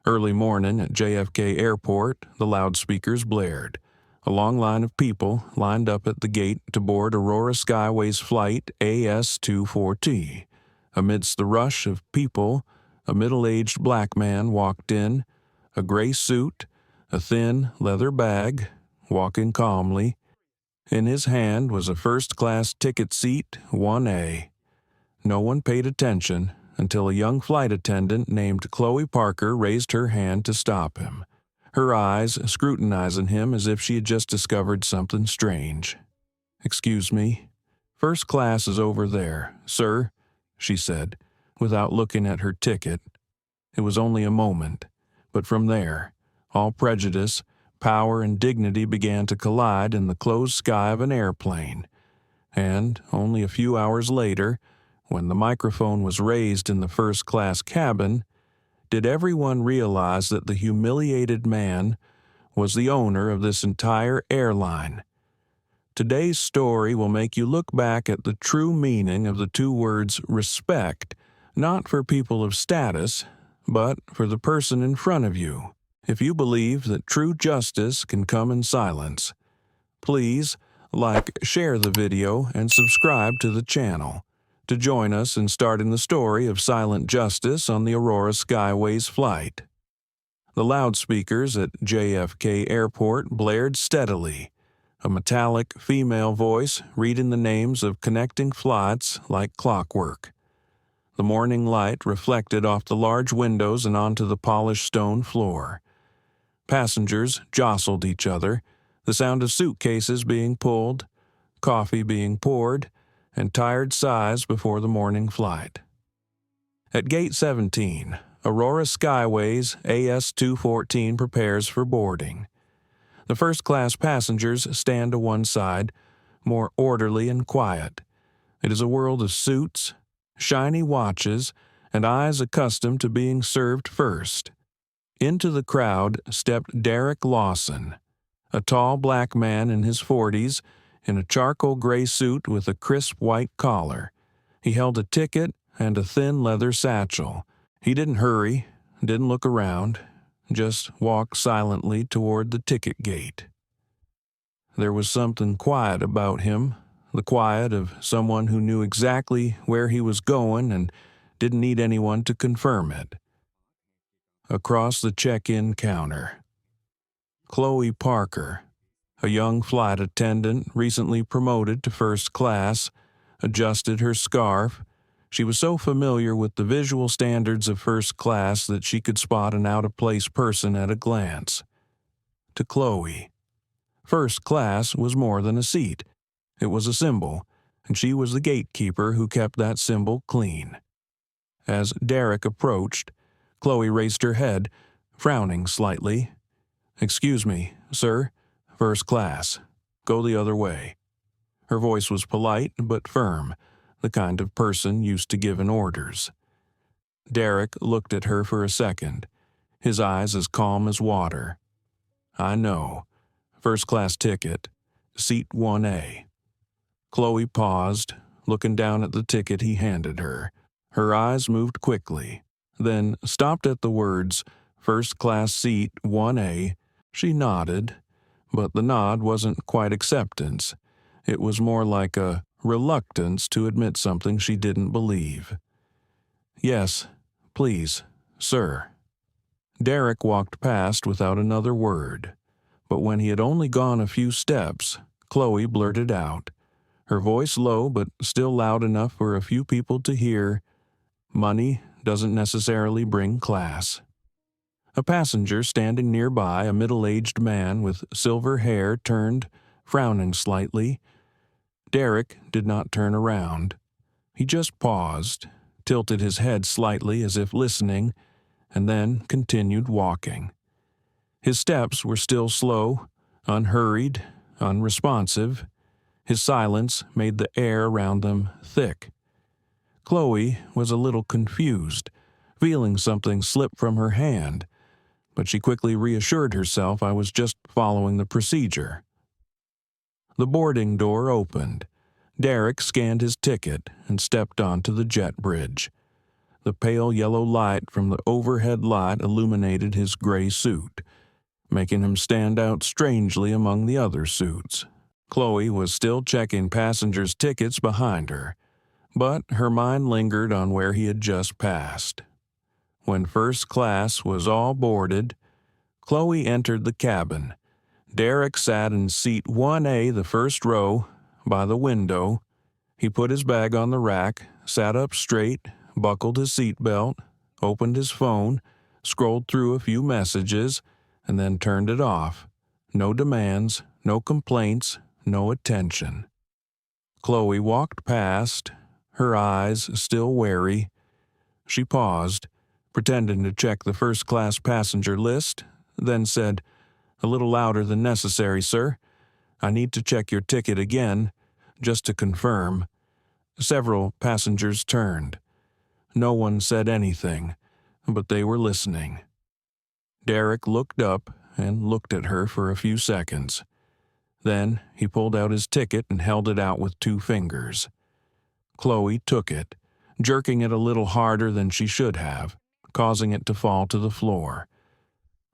Early morning at JFK Airport, the loudspeakers blared. A long line of people lined up at the gate to board Aurora Skyways Flight AS214. Amidst the rush of people, a middle-aged black man walked in, a gray suit, a thin leather bag, walking calmly. In his hand was a first-class ticket seat 1A. No one paid attention until a young flight attendant named Chloe Parker raised her hand to stop him, her eyes scrutinizing him as if she had just discovered something strange. "Excuse me. First class is over there, sir," she said, without looking at her ticket. It was only a moment, but from there, all prejudice, power, and dignity began to collide in the closed sky of an airplane. And only a few hours later, when the microphone was raised in the first-class cabin, did everyone realize that the humiliated man was the owner of this entire airline. Today's story will make you look back at the true meaning of the two words respect, not for people of status, but for the person in front of you, if you believe that true justice can come in silence. Please like, share the video, and subscribe to the channel to join us in starting the story of silent justice on the Aurora Skyways flight. The loudspeakers at JFK Airport blared steadily, a metallic female voice reading the names of connecting flights like clockwork. The morning light reflected off the large windows and onto the polished stone floor. Passengers jostled each other, the sound of suitcases being pulled, coffee being poured, and tired sighs before the morning flight. At Gate 17, Aurora Skyways AS214 prepares for boarding. The first-class passengers stand to one side, more orderly and quiet. It is a world of suits, shiny watches, and eyes accustomed to being served first. Into the crowd stepped Derrick Lawson, a tall black man in his 40s, in a charcoal gray suit with a crisp white collar. He held a ticket and a thin leather satchel. He didn't hurry, didn't look around, just walked silently toward the ticket gate. There was something quiet about him, the quiet of someone who knew exactly where he was going and didn't need anyone to confirm it. Across the check-in counter, Chloe Parker, a young flight attendant recently promoted to first class, adjusted her scarf. She was so familiar with the visual standards of first class that she could spot an out-of-place person at a glance. To Chloe, first class was more than a seat. It was a symbol, and she was the gatekeeper who kept that symbol clean. As Derrick approached, Chloe raised her head, frowning slightly. "Excuse me, sir. First class. Go the other way." Her voice was polite but firm, the kind of person used to giving orders. Derrick looked at her for a second, his eyes as calm as water. "I know. First-class ticket. Seat 1A. Chloe paused, looking down at the ticket he handed her. Her eyes moved quickly, then stopped at the words, "First-class seat 1A." She nodded, but the nod wasn't quite acceptance. It was more like a reluctance to admit something she didn't believe. "Yes, please, sir." Derrick walked past without another word, but when he had only gone a few steps, Chloe blurted out, her voice low but still loud enough for a few people to hear, "Money doesn't necessarily bring class." A passenger standing nearby, a middle-aged man with silver hair, turned, frowning slightly. Derrick did not turn around. He just paused, tilted his head slightly as if listening, and then continued walking. His steps were still slow, unhurried, unresponsive. His silence made the air around them thick. Chloe was a little confused, feeling something slip from her hand, but she quickly reassured herself I was just following the procedure. The boarding door opened. Derrick scanned his ticket and stepped onto the jet bridge. The pale yellow light from the overhead light illuminated his gray suit, making him stand out strangely among the other suits. Chloe was still checking passengers' tickets behind her, but her mind lingered on where he had just passed. When first class was all boarded, Chloe entered the cabin. Derrick sat in seat 1A, the first row, by the window. He put his bag on the rack, sat up straight, buckled his seatbelt, opened his phone, scrolled through a few messages, and then turned it off. No demands, no complaints, no attention. Chloe walked past, her eyes still wary. She paused, pretending to check the first-class passenger list, then said, "A little louder than necessary, sir. I need to check your ticket again, just to confirm." Several passengers turned. No one said anything, but they were listening. Derrick looked up and looked at her for a few seconds. Then he pulled out his ticket and held it out with 2 fingers. Chloe took it, jerking it a little harder than she should have, causing it to fall to the floor.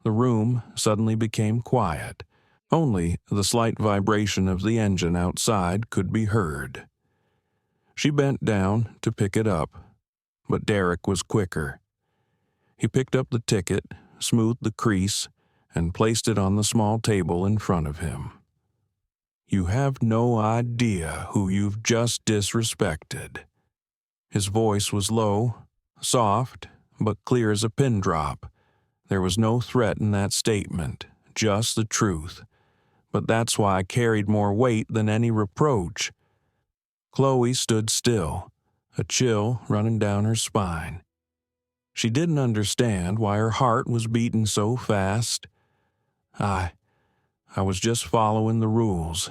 The room suddenly became quiet. Only the slight vibration of the engine outside could be heard. She bent down to pick it up, but Derrick was quicker. He picked up the ticket, smoothed the crease, and placed it on the small table in front of him. "You have no idea who you've just disrespected." His voice was low, soft, but clear as a pin drop. There was no threat in that statement, just the truth. But that's why I carried more weight than any reproach. Chloe stood still, a chill running down her spine. She didn't understand why her heart was beating so fast. I was just following the rules,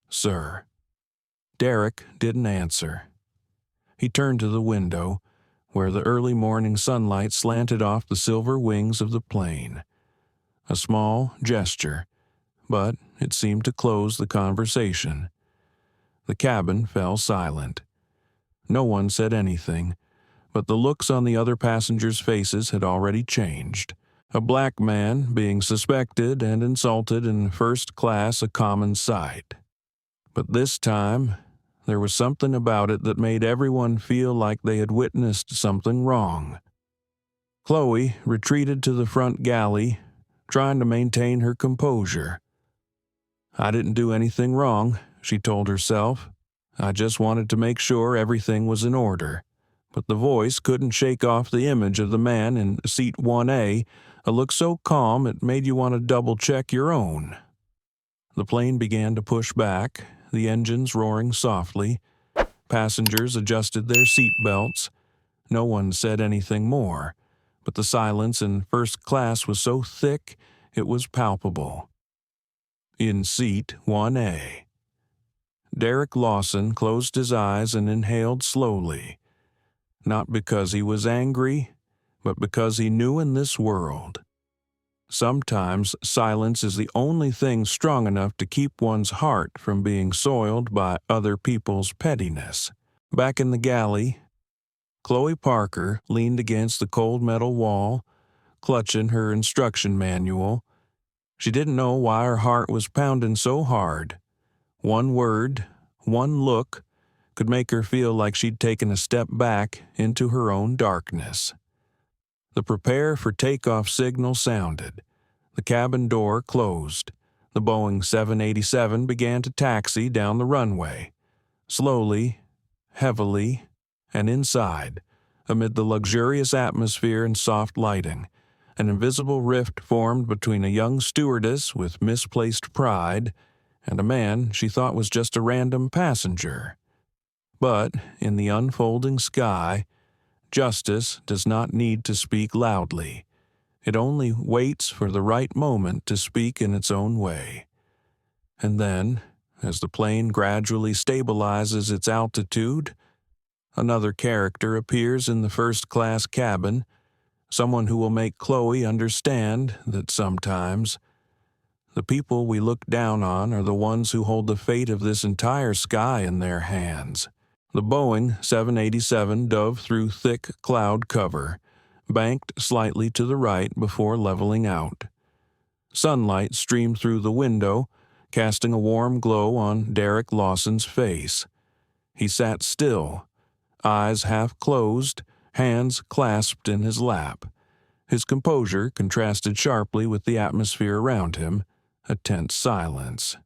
sir." Derrick didn't answer. He turned to the window, where the early morning sunlight slanted off the silver wings of the plane. A small gesture, but it seemed to close the conversation. The cabin fell silent. No one said anything, but the looks on the other passengers' faces had already changed. A black man being suspected and insulted in first class a common sight. But this time, there was something about it that made everyone feel like they had witnessed something wrong. Chloe retreated to the front galley, trying to maintain her composure. "I didn't do anything wrong," she told herself. "I just wanted to make sure everything was in order." But the voice couldn't shake off the image of the man in seat 1A, a look so calm it made you want to double-check your own. The plane began to push back, the engines roaring softly. Passengers adjusted their seat belts. No one said anything more, but the silence in first class was so thick it was palpable. In seat 1A, Derrick Lawson closed his eyes and inhaled slowly, not because he was angry, but because he knew in this world, sometimes silence is the only thing strong enough to keep one's heart from being soiled by other people's pettiness. Back in the galley, Chloe Parker leaned against the cold metal wall, clutching her instruction manual. She didn't know why her heart was pounding so hard. One word, one look, could make her feel like she'd taken a step back into her own darkness. The prepare for takeoff signal sounded. The cabin door closed. The Boeing 787 began to taxi down the runway. Slowly, heavily, and inside, amid the luxurious atmosphere and soft lighting, an invisible rift formed between a young stewardess with misplaced pride and a man she thought was just a random passenger. But in the unfolding sky, justice does not need to speak loudly. It only waits for the right moment to speak in its own way. And then, as the plane gradually stabilizes its altitude, another character appears in the first-class cabin, someone who will make Chloe understand that sometimes the people we look down on are the ones who hold the fate of this entire sky in their hands. The Boeing 787 dove through thick cloud cover, banked slightly to the right before leveling out. Sunlight streamed through the window, casting a warm glow on Derrick Lawson's face. He sat still, eyes half closed, hands clasped in his lap. His composure contrasted sharply with the atmosphere around him, a tense silence.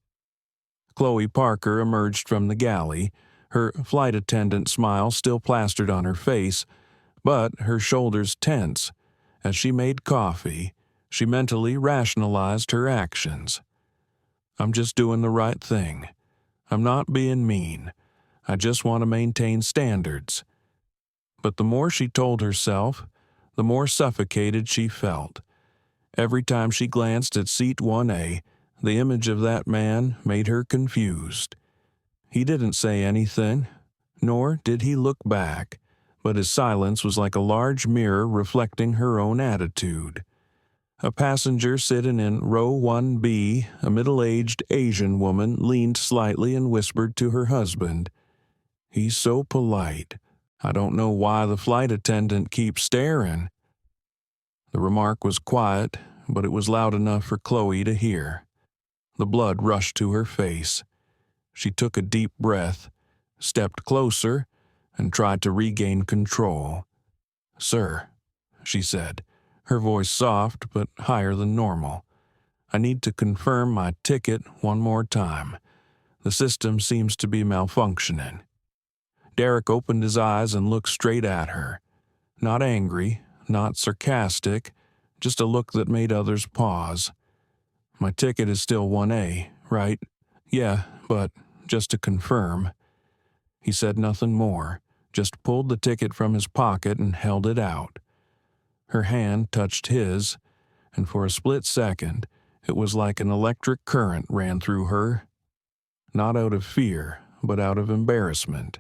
Chloe Parker emerged from the galley, her flight attendant smile still plastered on her face, but her shoulders tense. As she made coffee, she mentally rationalized her actions. "I'm just doing the right thing. I'm not being mean. I just want to maintain standards." But the more she told herself, the more suffocated she felt. Every time she glanced at Seat 1A, the image of that man made her confused. He didn't say anything, nor did he look back, but his silence was like a large mirror reflecting her own attitude. A passenger sitting in row 1B, a middle-aged Asian woman, leaned slightly and whispered to her husband, "He's so polite. I don't know why the flight attendant keeps staring." The remark was quiet, but it was loud enough for Chloe to hear. The blood rushed to her face. She took a deep breath, stepped closer, and tried to regain control. "Sir," she said, her voice soft but higher than normal, "I need to confirm my ticket one more time. The system seems to be malfunctioning." Derrick opened his eyes and looked straight at her. Not angry, not sarcastic, just a look that made others pause. "My ticket is still 1A, right?" "Yeah, but just to confirm." He said nothing more, just pulled the ticket from his pocket and held it out. Her hand touched his, and for a split second, it was like an electric current ran through her. Not out of fear, but out of embarrassment.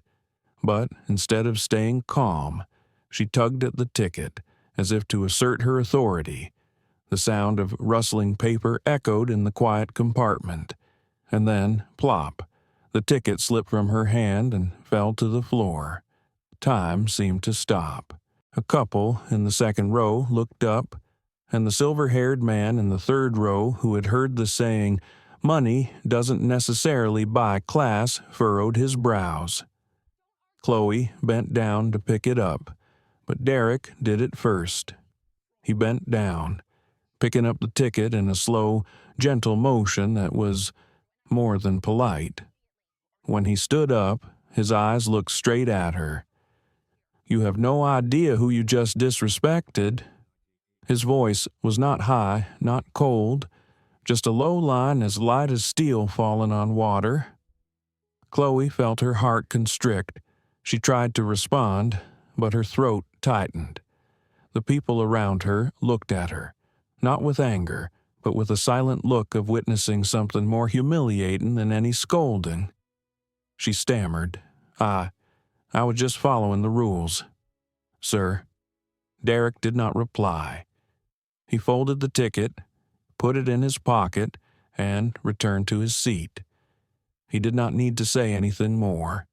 But instead of staying calm, she tugged at the ticket, as if to assert her authority. The sound of rustling paper echoed in the quiet compartment, and then, plop, the ticket slipped from her hand and fell to the floor. Time seemed to stop. A couple in the second row looked up, and the silver-haired man in the third row, who had heard the saying, "Money doesn't necessarily buy class," furrowed his brows. Chloe bent down to pick it up, but Derrick did it first. He bent down, picking up the ticket in a slow, gentle motion that was more than polite. When he stood up, his eyes looked straight at her. "You have no idea who you just disrespected." His voice was not high, not cold, just a low line as light as steel falling on water. Chloe felt her heart constrict. She tried to respond, but her throat tightened. The people around her looked at her, not with anger, but with a silent look of witnessing something more humiliating than any scolding. She stammered, I was just following the rules." "Sir." Derrick did not reply. He folded the ticket, put it in his pocket, and returned to his seat. He did not need to say anything more.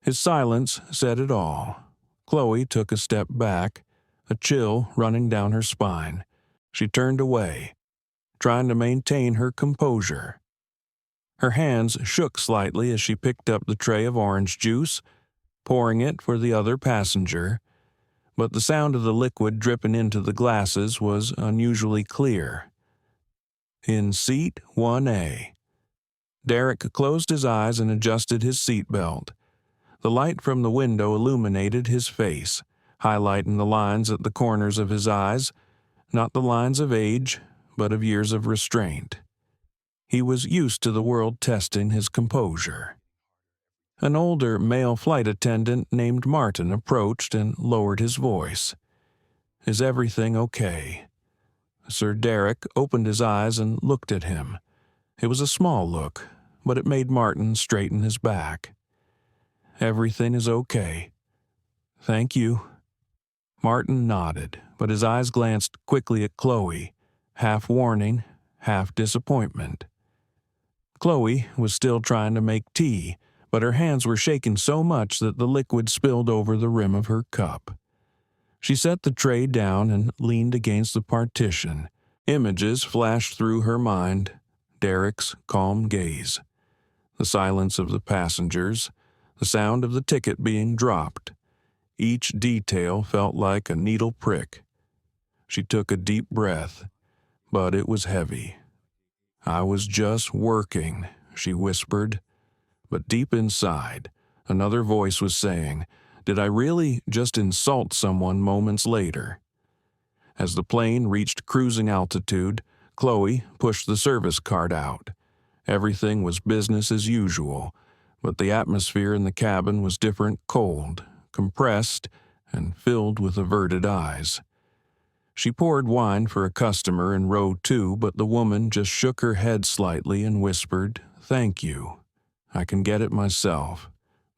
His silence said it all. Chloe took a step back, a chill running down her spine. She turned away, trying to maintain her composure. Her hands shook slightly as she picked up the tray of orange juice, pouring it for the other passenger, but the sound of the liquid dripping into the glasses was unusually clear. In Seat 1A. Derrick closed his eyes and adjusted his seatbelt. The light from the window illuminated his face, highlighting the lines at the corners of his eyes, not the lines of age, but of years of restraint. He was used to the world testing his composure. An older male flight attendant named Martin approached and lowered his voice. "Is everything okay?" Sir Derrick opened his eyes and looked at him. It was a small look, but it made Martin straighten his back. "Everything is okay. Thank you." Martin nodded, but his eyes glanced quickly at Chloe, half warning, half disappointment. Chloe was still trying to make tea, but her hands were shaking so much that the liquid spilled over the rim of her cup. She set the tray down and leaned against the partition. Images flashed through her mind. Derrick's calm gaze, the silence of the passengers, the sound of the ticket being dropped. Each detail felt like a needle prick. She took a deep breath, but it was heavy. "I was just working," she whispered. But deep inside, another voice was saying, "Did I really just insult someone moments later?" As the plane reached cruising altitude, Chloe pushed the service card out. Everything was business as usual, but the atmosphere in the cabin was different, cold, compressed, and filled with averted eyes. She poured wine for a customer in row 2, but the woman just shook her head slightly and whispered, "Thank you. I can get it myself,"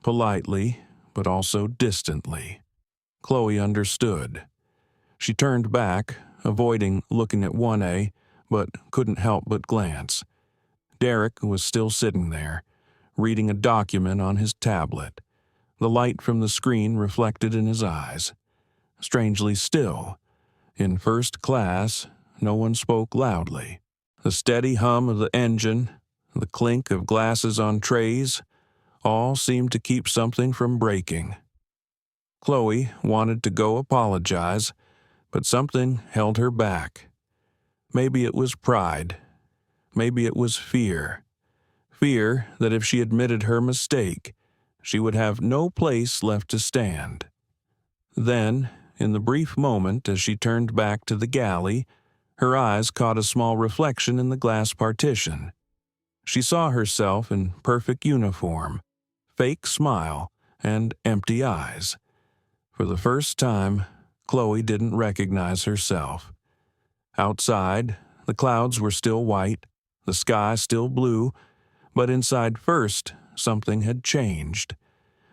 politely, but also distantly. Chloe understood. She turned back, avoiding looking at 1A, but couldn't help but glance. Derrick was still sitting there, reading a document on his tablet. The light from the screen reflected in his eyes. Strangely still. In first class, no one spoke loudly. The steady hum of the engine, the clink of glasses on trays, all seemed to keep something from breaking. Chloe wanted to go apologize, but something held her back. Maybe it was pride. Maybe it was fear. Fear that if she admitted her mistake, she would have no place left to stand. Then, in the brief moment as she turned back to the galley, her eyes caught a small reflection in the glass partition. She saw herself in perfect uniform, fake smile, and empty eyes. For the first time, Chloe didn't recognize herself. Outside, the clouds were still white, the sky still blue, but inside first, something had changed.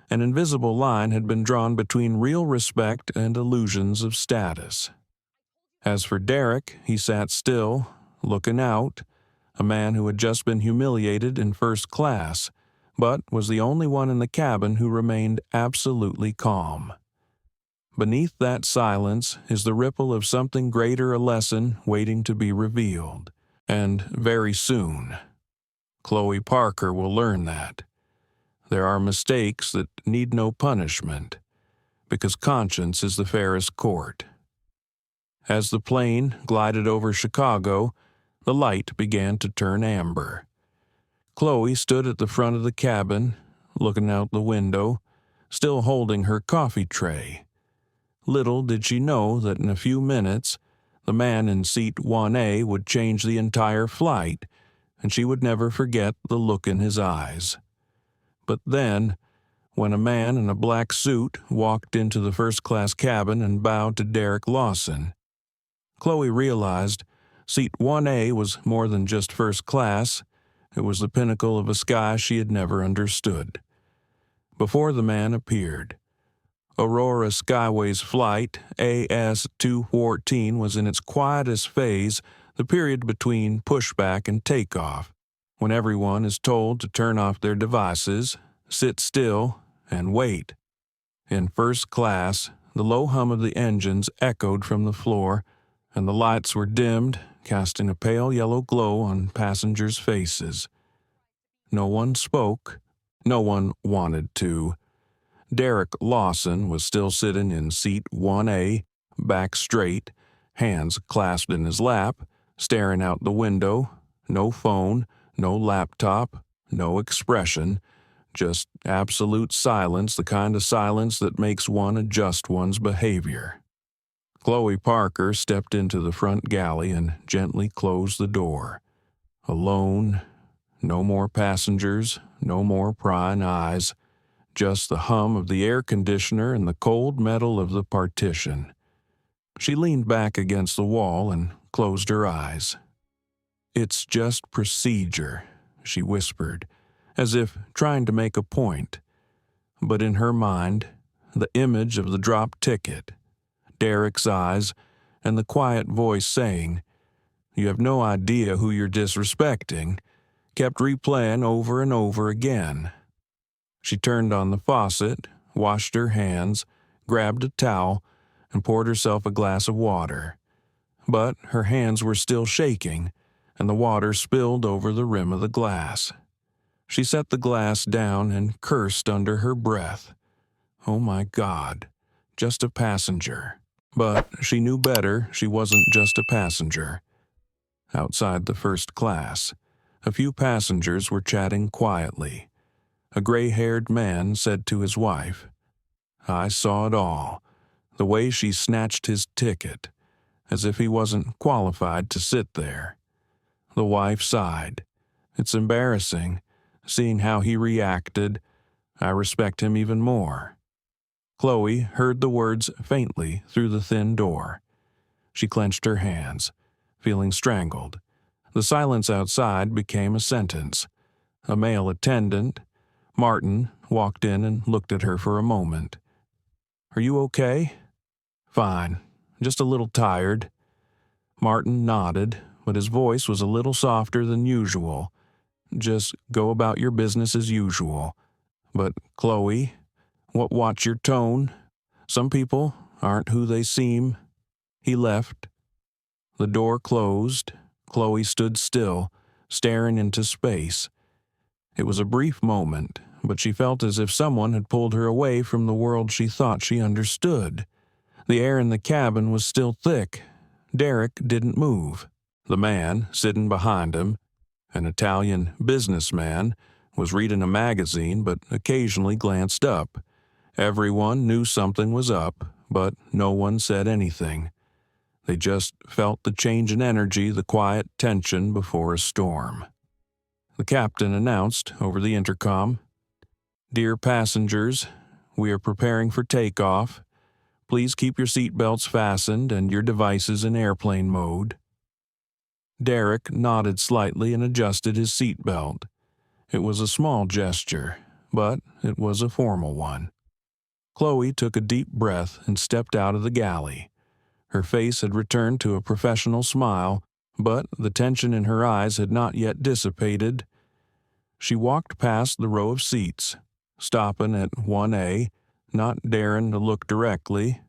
An invisible line had been drawn between real respect and illusions of status. As for Derrick, he sat still, looking out, a man who had just been humiliated in first class, but was the only one in the cabin who remained absolutely calm. Beneath that silence is the ripple of something greater, a lesson waiting to be revealed, and very soon. Chloe Parker will learn that. There are mistakes that need no punishment, because conscience is the fairest court. As the plane glided over Chicago, the light began to turn amber. Chloe stood at the front of the cabin, looking out the window, still holding her coffee tray. Little did she know that in a few minutes, the man in seat 1A would change the entire flight, and she would never forget the look in his eyes. But then, when a man in a black suit walked into the first-class cabin and bowed to Derrick Lawson, Chloe realized seat 1A was more than just first class. It was the pinnacle of a sky she had never understood. Before the man appeared, Aurora Skyways Flight AS214 was in its quietest phase, the period between pushback and takeoff, when everyone is told to turn off their devices, sit still, and wait. In first class, the low hum of the engines echoed from the floor, and the lights were dimmed, casting a pale yellow glow on passengers' faces. No one spoke. No one wanted to. Derrick Lawson was still sitting in seat 1A, back straight, hands clasped in his lap, staring out the window. No phone, no laptop, no expression, just absolute silence, the kind of silence that makes one adjust one's behavior. Chloe Parker stepped into the front galley and gently closed the door. Alone, no more passengers, no more prying eyes, just the hum of the air conditioner and the cold metal of the partition. She leaned back against the wall and closed her eyes. "It's just procedure," she whispered, as if trying to make a point. But in her mind, the image of the dropped ticket, Derrick's eyes, and the quiet voice saying, "You have no idea who you're disrespecting," kept replaying over and over again. She turned on the faucet, washed her hands, grabbed a towel, and poured herself a glass of water. But her hands were still shaking, and the water spilled over the rim of the glass. She set the glass down and cursed under her breath. Oh my God, just a passenger. But she knew better. She wasn't just a passenger. Outside the first class, a few passengers were chatting quietly. A gray-haired man said to his wife, "I saw it all, the way she snatched his ticket, as if he wasn't qualified to sit there." The wife sighed. "It's embarrassing, seeing how he reacted. I respect him even more." Chloe heard the words faintly through the thin door. She clenched her hands, feeling strangled. The silence outside became a sentence. A male attendant, Martin, walked in and looked at her for a moment. "Are you okay?" "Fine, just a little tired." Martin nodded, but his voice was a little softer than usual. "Just go about your business as usual." "But, Chloe, watch your tone. Some people aren't who they seem." He left. The door closed. Chloe stood still, staring into space. It was a brief moment, but she felt as if someone had pulled her away from the world she thought she understood. The air in the cabin was still thick. Derrick didn't move. The man, sitting behind him, an Italian businessman, was reading a magazine but occasionally glanced up. Everyone knew something was up, but no one said anything. They just felt the change in energy, the quiet tension before a storm. The captain announced over the intercom, "Dear passengers, we are preparing for takeoff. Please keep your seatbelts fastened and your devices in airplane mode." Derrick nodded slightly and adjusted his seatbelt. It was a small gesture, but it was a formal one. Chloe took a deep breath and stepped out of the galley. Her face had returned to a professional smile, but the tension in her eyes had not yet dissipated. She walked past the row of seats, stopping at 1A, not daring to look directly.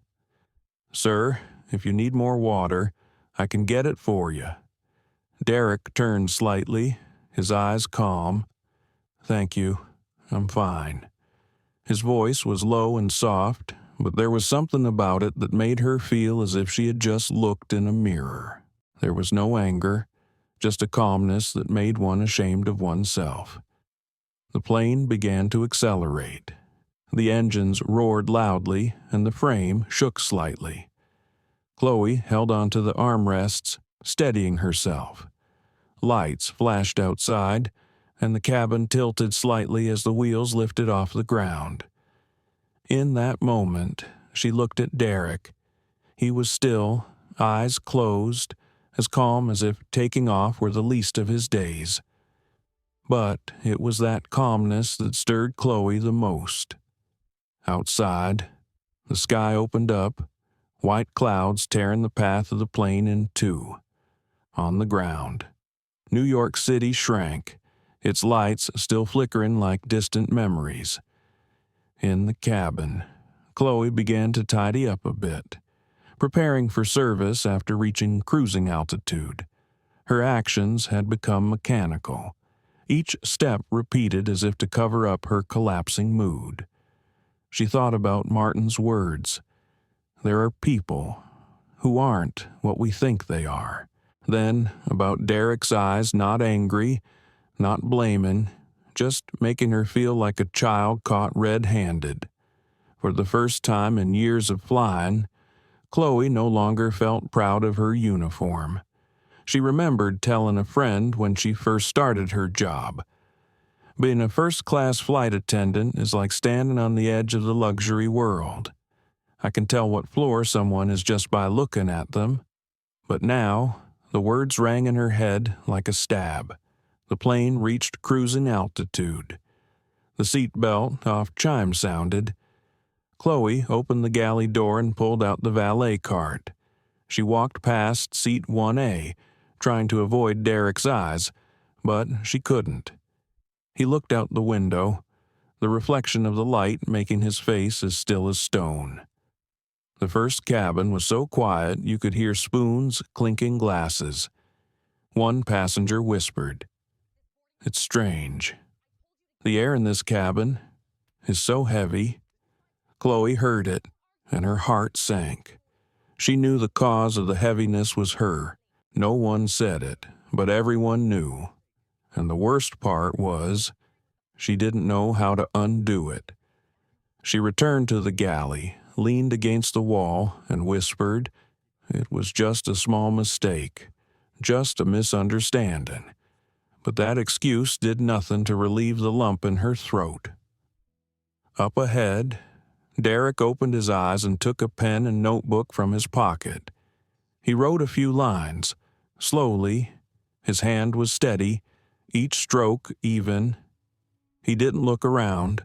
"Sir, if you need more water, I can get it for you." Derrick turned slightly, his eyes calm. "Thank you, I'm fine." His voice was low and soft, but there was something about it that made her feel as if she had just looked in a mirror. There was no anger, just a calmness that made one ashamed of oneself. The plane began to accelerate. The engines roared loudly, and the frame shook slightly. Chloe held onto the armrests, steadying herself. Lights flashed outside, and the cabin tilted slightly as the wheels lifted off the ground. In that moment, she looked at Derrick. He was still, eyes closed, as calm as if taking off were the least of his days. But it was that calmness that stirred Chloe the most. Outside, the sky opened up, white clouds tearing the path of the plane in two. On the ground, New York City shrank, its lights still flickering like distant memories. In the cabin, Chloe began to tidy up a bit, preparing for service after reaching cruising altitude. Her actions had become mechanical, each step repeated as if to cover up her collapsing mood. She thought about Martin's words. There are people who aren't what we think they are. Then, about Derrick's eyes, not angry, not blaming, just making her feel like a child caught red-handed. For the first time in years of flying, Chloe no longer felt proud of her uniform. She remembered telling a friend when she first started her job, "Being a first-class flight attendant is like standing on the edge of the luxury world. I can tell what floor someone is just by looking at them." But now, the words rang in her head like a stab. The plane reached cruising altitude. The seatbelt off chime sounded. Chloe opened the galley door and pulled out the valet cart. She walked past seat 1A, trying to avoid Derrick's eyes, but she couldn't. He looked out the window. the reflection of the light making his face as still as stone. The first cabin was so quiet you could hear spoons clinking glasses. One passenger whispered, "It's strange. The air in this cabin is so heavy." Chloe heard it, and her heart sank. She knew the cause of the heaviness was her. No one said it, but everyone knew. And the worst part was, she didn't know how to undo it. She returned to the galley, leaned against the wall, and whispered, "It was just a small mistake, just a misunderstanding." But that excuse did nothing to relieve the lump in her throat. Up ahead, Derrick opened his eyes and took a pen and notebook from his pocket. He wrote a few lines, slowly. His hand was steady, each stroke even. He didn't look around,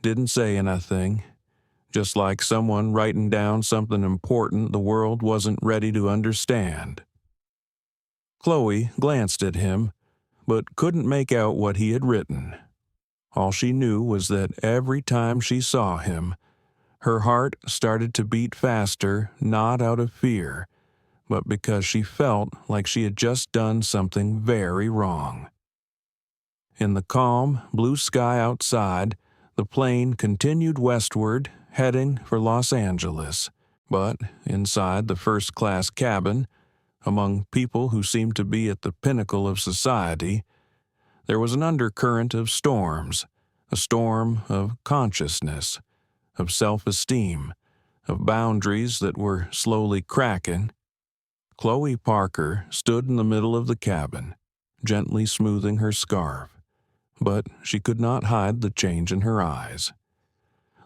didn't say anything, just like someone writing down something important the world wasn't ready to understand. Chloe glanced at him, but couldn't make out what he had written. All she knew was that every time she saw him, her heart started to beat faster, not out of fear, but because she felt like she had just done something very wrong. In the calm, blue sky outside, the plane continued westward, heading for Los Angeles. But inside the first-class cabin, among people who seemed to be at the pinnacle of society, there was an undercurrent of storms, a storm of consciousness, of self-esteem, of boundaries that were slowly cracking. Chloe Parker stood in the middle of the cabin, gently smoothing her scarf, but she could not hide the change in her eyes.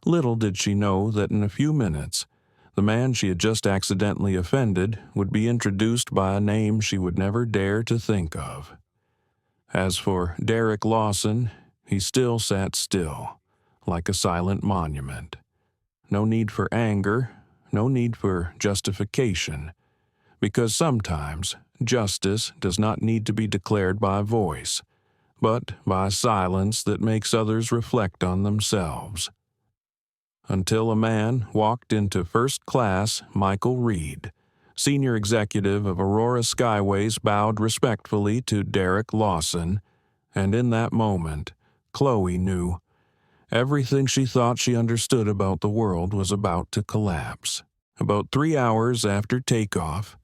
Little did she know that in a few minutes, the man she had just accidentally offended would be introduced by a name she would never dare to think of. As for Derrick Lawson, he still sat still, like a silent monument. No need for anger, no need for justification, because sometimes justice does not need to be declared by voice, but by silence that makes others reflect on themselves. Until a man walked into First Class Michael Reed, senior executive of Aurora Skyways, bowed respectfully to Derrick Lawson, and in that moment, Chloe knew everything she thought she understood about the world was about to collapse. About 3 hours after takeoff,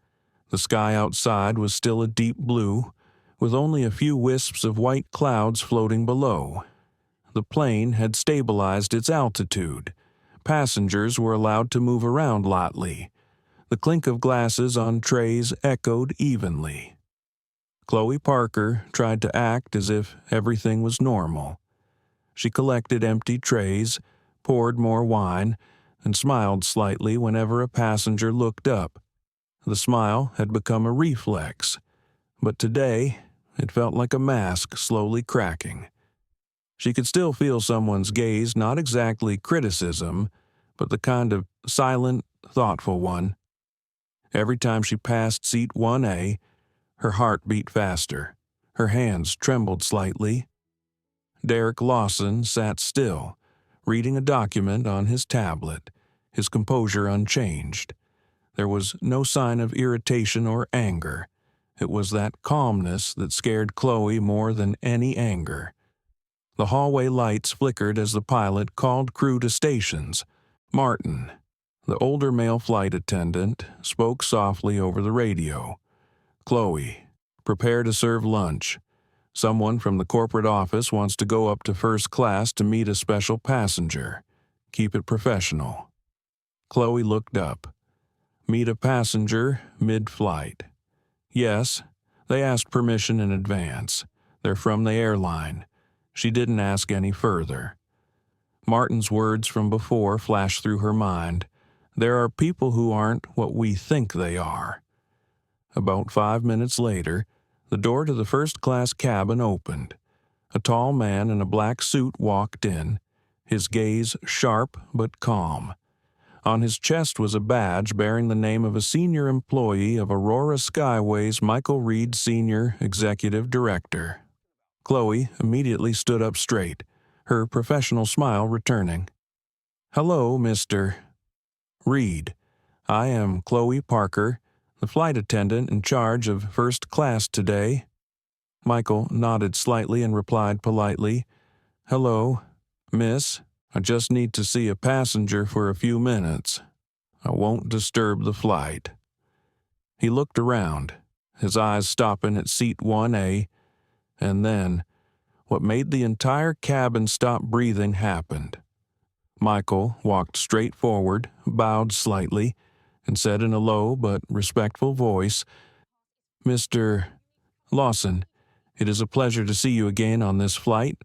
the sky outside was still a deep blue, with only a few wisps of white clouds floating below. The plane had stabilized its altitude. Passengers were allowed to move around lightly. The clink of glasses on trays echoed evenly. Chloe Parker tried to act as if everything was normal. She collected empty trays, poured more wine, and smiled slightly whenever a passenger looked up. The smile had become a reflex, but today it felt like a mask slowly cracking. She could still feel someone's gaze, not exactly criticism, but the kind of silent, thoughtful one. Every time she passed seat 1A, her heart beat faster. Her hands trembled slightly. Derrick Lawson sat still, reading a document on his tablet, his composure unchanged. There was no sign of irritation or anger. It was that calmness that scared Chloe more than any anger. The hallway lights flickered as the pilot called crew to stations. Martin, the older male flight attendant, spoke softly over the radio. "Chloe, prepare to serve lunch. Someone from the corporate office wants to go up to first class to meet a special passenger. Keep it professional." Chloe looked up. Meet a passenger mid-flight. Yes, they asked permission in advance. They're from the airline. She didn't ask any further. Martin's words from before flashed through her mind. There are people who aren't what we think they are. About 5 minutes later, the door to the first-class cabin opened. A tall man in a black suit walked in, his gaze sharp but calm. On his chest was a badge bearing the name of a senior employee of Aurora Skyways, Michael Reed, Senior Executive Director. Chloe immediately stood up straight, her professional smile returning. "Hello, Mr. Reed. I am Chloe Parker, the flight attendant in charge of first class today." Michael nodded slightly and replied politely, "Hello, miss. I just need to see a passenger for a few minutes. I won't disturb the flight." He looked around, his eyes stopping at seat 1A, and then what made the entire cabin stop breathing happened. Michael walked straight forward, bowed slightly, and said in a low but respectful voice, "Mr. Lawson, it is a pleasure to see you again on this flight."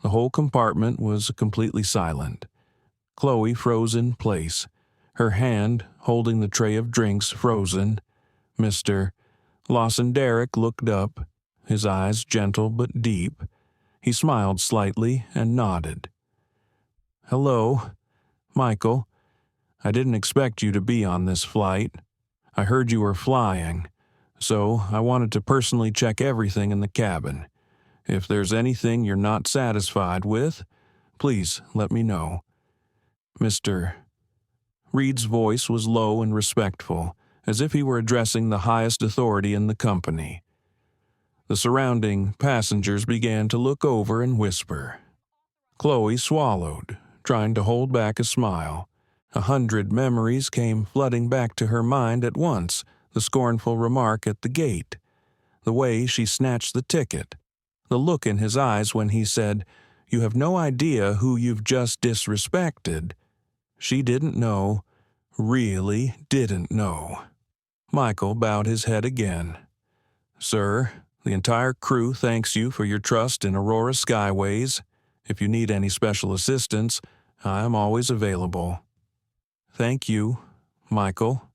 The whole compartment was completely silent. Chloe froze in place, her hand holding the tray of drinks frozen. Mr. Lawson Derrick looked up, his eyes gentle but deep. He smiled slightly and nodded. "Hello, Michael. I didn't expect you to be on this flight. I heard you were flying, so I wanted to personally check everything in the cabin. If there's anything you're not satisfied with, please let me know." Mr. Reed's voice was low and respectful, as if he were addressing the highest authority in the company. The surrounding passengers began to look over and whisper. Chloe swallowed, trying to hold back a smile. 100 memories came flooding back to her mind at once, the scornful remark at the gate, the way she snatched the ticket, the look in his eyes when he said, "You have no idea who you've just disrespected." She didn't know, really didn't know. Michael bowed his head again. "Sir, the entire crew thanks you for your trust in Aurora Skyways. If you need any special assistance, I am always available." "Thank you, Michael,"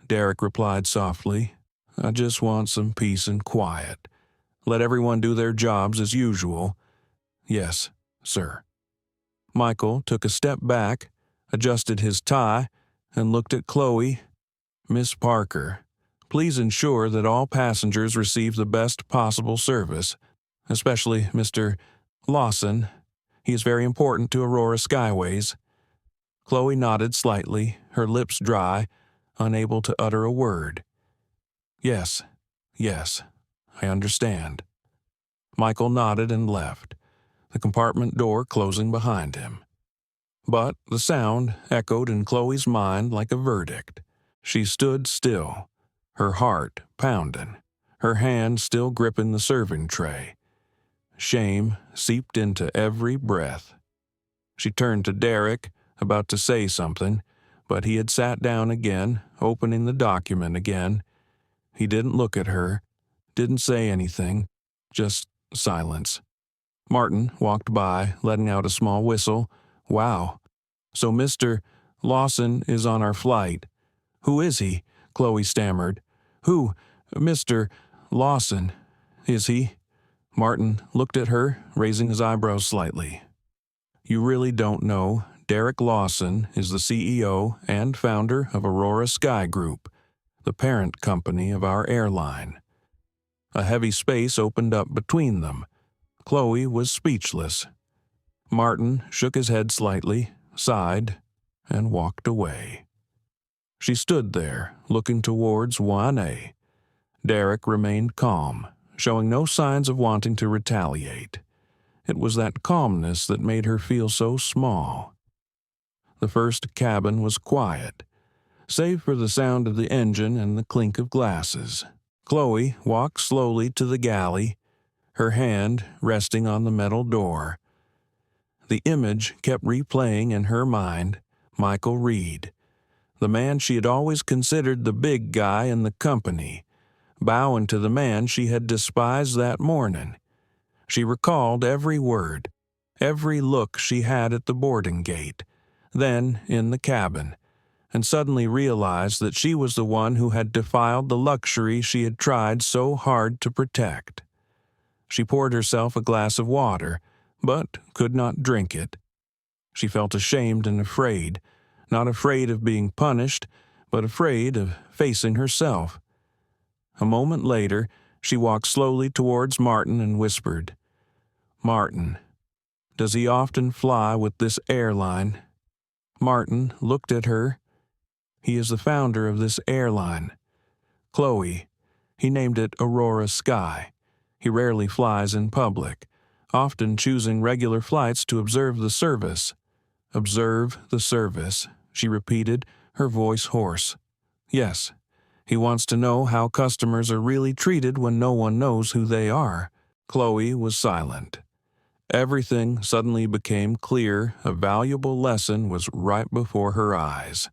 Derrick replied softly. "I just want some peace and quiet. Let everyone do their jobs as usual." "Yes, sir." Michael took a step back, adjusted his tie, and looked at Chloe. "Miss Parker, please ensure that all passengers receive the best possible service, especially Mr. Lawson. He is very important to Aurora Skyways." Chloe nodded slightly, her lips dry, unable to utter a word. Yes, I understand." Michael nodded and left, the compartment door closing behind him. But the sound echoed in Chloe's mind like a verdict. She stood still, her heart pounding, her hand still gripping the serving tray. Shame seeped into every breath. She turned to Derrick, about to say something, but he had sat down again, opening the document again. He didn't look at her, didn't say anything, just silence. Martin walked by, letting out a small whistle. "Wow. So Mr. Lawson is on our flight. Who is he?" Chloe stammered. "Who? Mr. Lawson, is he?" Martin looked at her, raising his eyebrows slightly. "You really don't know. Derrick Lawson is the CEO and founder of Aurora Sky Group, the parent company of our airline." A heavy space opened up between them. Chloe was speechless. Martin shook his head slightly, sighed, and walked away. She stood there, looking towards 1A. Derrick remained calm, showing no signs of wanting to retaliate. It was that calmness that made her feel so small. The first cabin was quiet, save for the sound of the engine and the clink of glasses. Chloe walked slowly to the galley, her hand resting on the metal door. The image kept replaying in her mind, Michael Reed, the man she had always considered the big guy in the company, bowing to the man she had despised that morning. She recalled every word, every look she had at the boarding gate, then in the cabin, and suddenly realized that she was the one who had defiled the luxury she had tried so hard to protect. She poured herself a glass of water, but could not drink it. She felt ashamed and afraid, not afraid of being punished, but afraid of facing herself. A moment later, she walked slowly towards Martin and whispered, "Martin, Does he often fly with this airline? Martin looked at her. He is the founder of this airline. Chloe. He named it Aurora Sky. He rarely flies in public, often choosing regular flights to observe the service. Observe the service, she repeated, her voice hoarse. Yes, he wants to know how customers are really treated when no one knows who they are. Chloe was silent. Everything suddenly became clear. A valuable lesson was right before her eyes.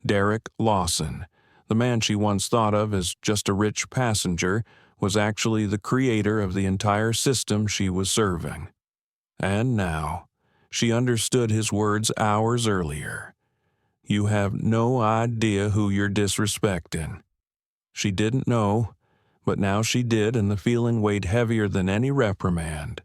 Derrick Lawson, the man she once thought of as just a rich passenger, was actually the creator of the entire system she was serving. And now, she understood his words hours earlier. You have no idea who you're disrespecting. She didn't know, but now she did, and the feeling weighed heavier than any reprimand.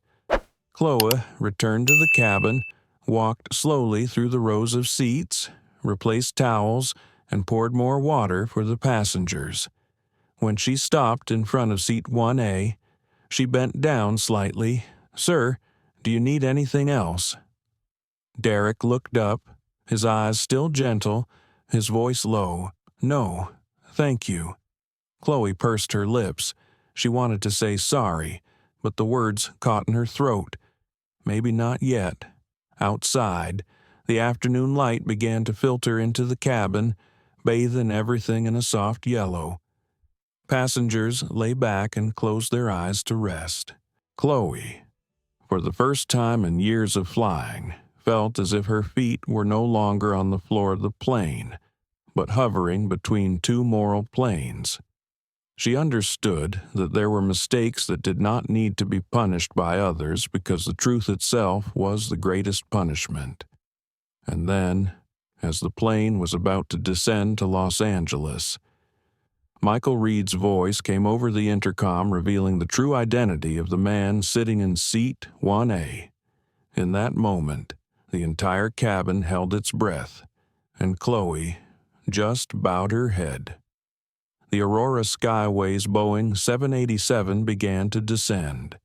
Chloe returned to the cabin, walked slowly through the rows of seats, replaced towels, and poured more water for the passengers. When she stopped in front of seat 1A, she bent down slightly. Sir, do you need anything else? Derrick looked up, his eyes still gentle, his voice low. No, thank you. Chloe pursed her lips. She wanted to say sorry, but the words caught in her throat. Maybe not yet. Outside, the afternoon light began to filter into the cabin, bathing everything in a soft yellow. Passengers lay back and closed their eyes to rest. Chloe, for the first time in years of flying, felt as if her feet were no longer on the floor of the plane, but hovering between two moral planes. She understood that there were mistakes that did not need to be punished by others because the truth itself was the greatest punishment. And then, as the plane was about to descend to Los Angeles, Michael Reed's voice came over the intercom revealing the true identity of the man sitting in seat 1A. In that moment, the entire cabin held its breath, and Chloe just bowed her head. The Aurora Skyways Boeing 787 began to descend.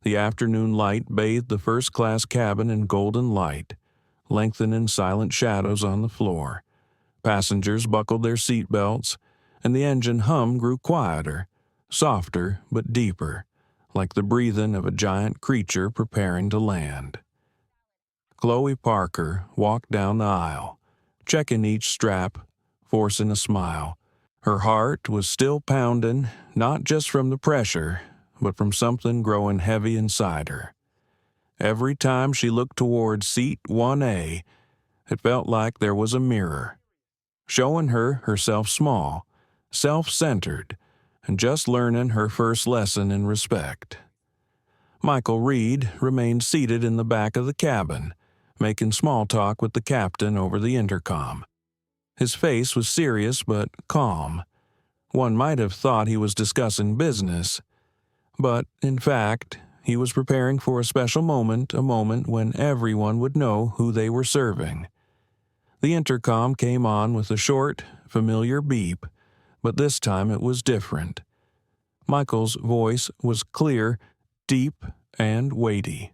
The afternoon light bathed the first-class cabin in golden light, lengthening silent shadows on the floor. Passengers buckled their seat belts, and the engine hum grew quieter, softer but deeper, like the breathing of a giant creature preparing to land. Chloe Parker walked down the aisle, checking each strap, forcing a smile. Her heart was still pounding, not just from the pressure, but from something growing heavy inside her. Every time she looked toward seat 1A, it felt like there was a mirror, showing her herself small, self-centered, and just learning her first lesson in respect. Michael Reed remained seated in the back of the cabin, making small talk with the captain over the intercom. His face was serious but calm. One might have thought he was discussing business, but, in fact, he was preparing for a special moment, a moment when everyone would know who they were serving. The intercom came on with a short, familiar beep, but this time it was different. Michael's voice was clear, deep, and weighty.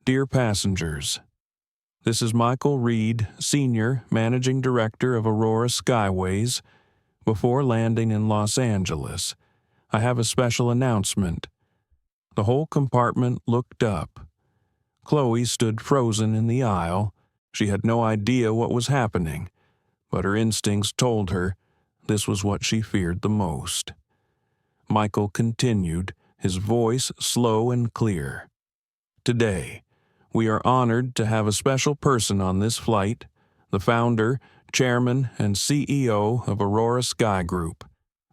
Dear passengers, this is Michael Reed, Senior Managing Director of Aurora Skyways. Before landing in Los Angeles, I have a special announcement. The whole compartment looked up. Chloe stood frozen in the aisle. She had no idea what was happening, but her instincts told her this was what she feared the most. Michael continued, his voice slow and clear. Today, we are honored to have a special person on this flight, the founder, chairman, and CEO of Aurora Sky Group,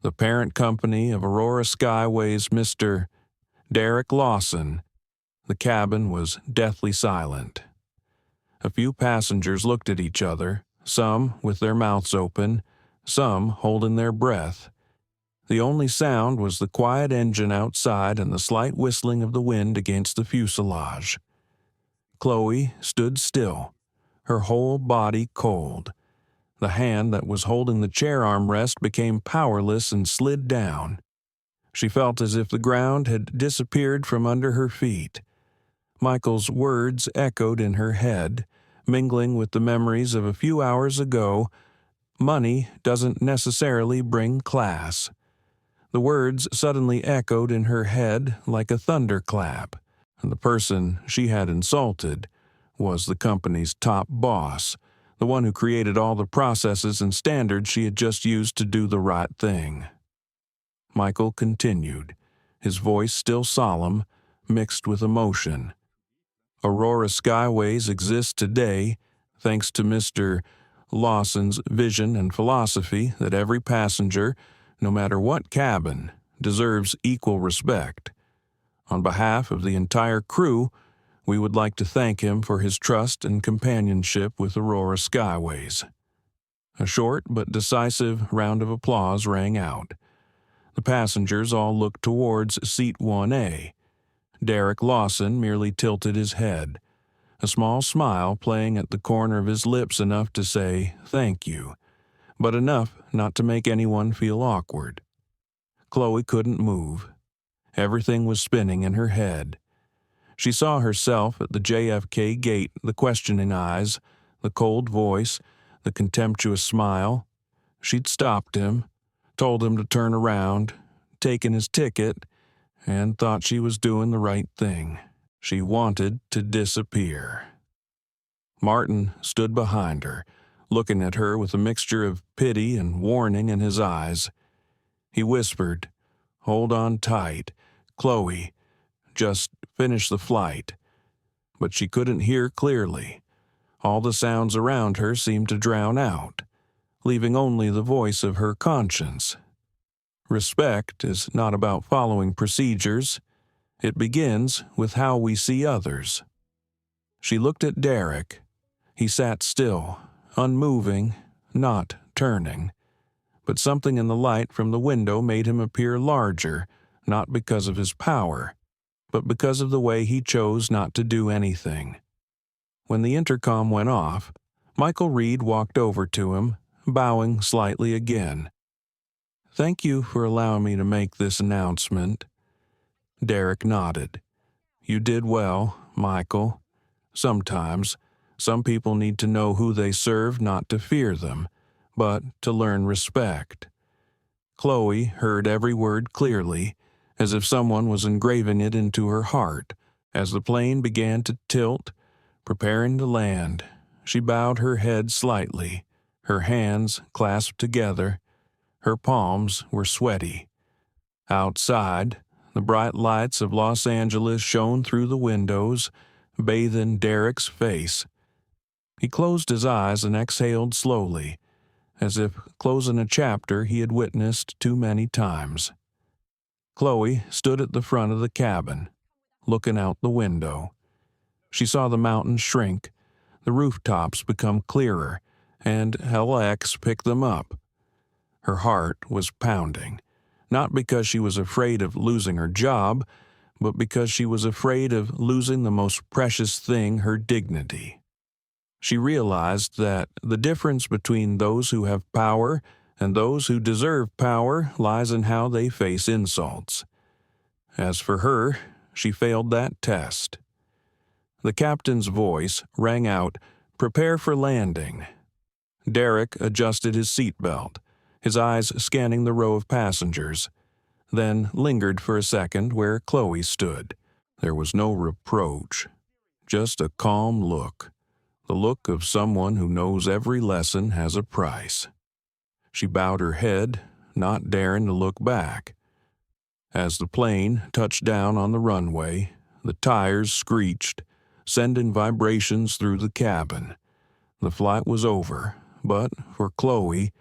the parent company of Aurora Skyways, Mr. Derrick Lawson. The cabin was deathly silent. A few passengers looked at each other, some with their mouths open, some holding their breath. The only sound was the quiet engine outside and the slight whistling of the wind against the fuselage. Chloe stood still, her whole body cold. The hand that was holding the chair armrest became powerless and slid down. She felt as if the ground had disappeared from under her feet. Michael's words echoed in her head, mingling with the memories of a few hours ago. Money doesn't necessarily bring class. The words suddenly echoed in her head like a thunderclap. The person she had insulted was the company's top boss, the one who created all the processes and standards she had just used to do the right thing. Michael continued, his voice still solemn, mixed with emotion. Aurora Skyways exists today thanks to Mr. Lawson's vision and philosophy that every passenger, no matter what cabin, deserves equal respect. On behalf of the entire crew, we would like to thank him for his trust and companionship with Aurora Skyways. A short but decisive round of applause rang out. The passengers all looked towards seat 1A. Derrick Lawson merely tilted his head, a small smile playing at the corner of his lips enough to say thank you, but enough not to make anyone feel awkward. Chloe couldn't move. Everything was spinning in her head. She saw herself at the JFK gate, the questioning eyes, the cold voice, the contemptuous smile. She'd stopped him, told him to turn around, taken his ticket, and thought she was doing the right thing. She wanted to disappear. Martin stood behind her, looking at her with a mixture of pity and warning in his eyes. He whispered, "Hold on tight, Chloe. Just finish the flight." But she couldn't hear clearly. All the sounds around her seemed to drown out, leaving only the voice of her conscience. Respect is not about following procedures. It begins with how we see others. She looked at Derrick. He sat still, unmoving, not turning. But something in the light from the window made him appear larger, not because of his power, but because of the way he chose not to do anything. When the intercom went off, Michael Reed walked over to him, bowing slightly again. "Thank you for allowing me to make this announcement." Derrick nodded. "You did well, Michael. Sometimes, some people need to know who they serve not to fear them, but to learn respect." Chloe heard every word clearly, as if someone was engraving it into her heart. As the plane began to tilt, preparing to land, she bowed her head slightly, her hands clasped together. Her palms were sweaty. Outside, the bright lights of Los Angeles shone through the windows, bathing Derrick's face. He closed his eyes and exhaled slowly, as if closing a chapter he had witnessed too many times. Chloe stood at the front of the cabin, looking out the window. She saw the mountains shrink, the rooftops become clearer, and LX pick them up. Her heart was pounding, not because she was afraid of losing her job, but because she was afraid of losing the most precious thing, her dignity. She realized that the difference between those who have power and those who deserve power lies in how they face insults. As for her, she failed that test. The captain's voice rang out, "Prepare for landing." Derrick adjusted his seatbelt, his eyes scanning the row of passengers, then lingered for a second where Chloe stood. There was no reproach, just a calm look, the look of someone who knows every lesson has a price. She bowed her head, not daring to look back. As the plane touched down on the runway, the tires screeched, sending vibrations through the cabin. The flight was over, but for Chloe,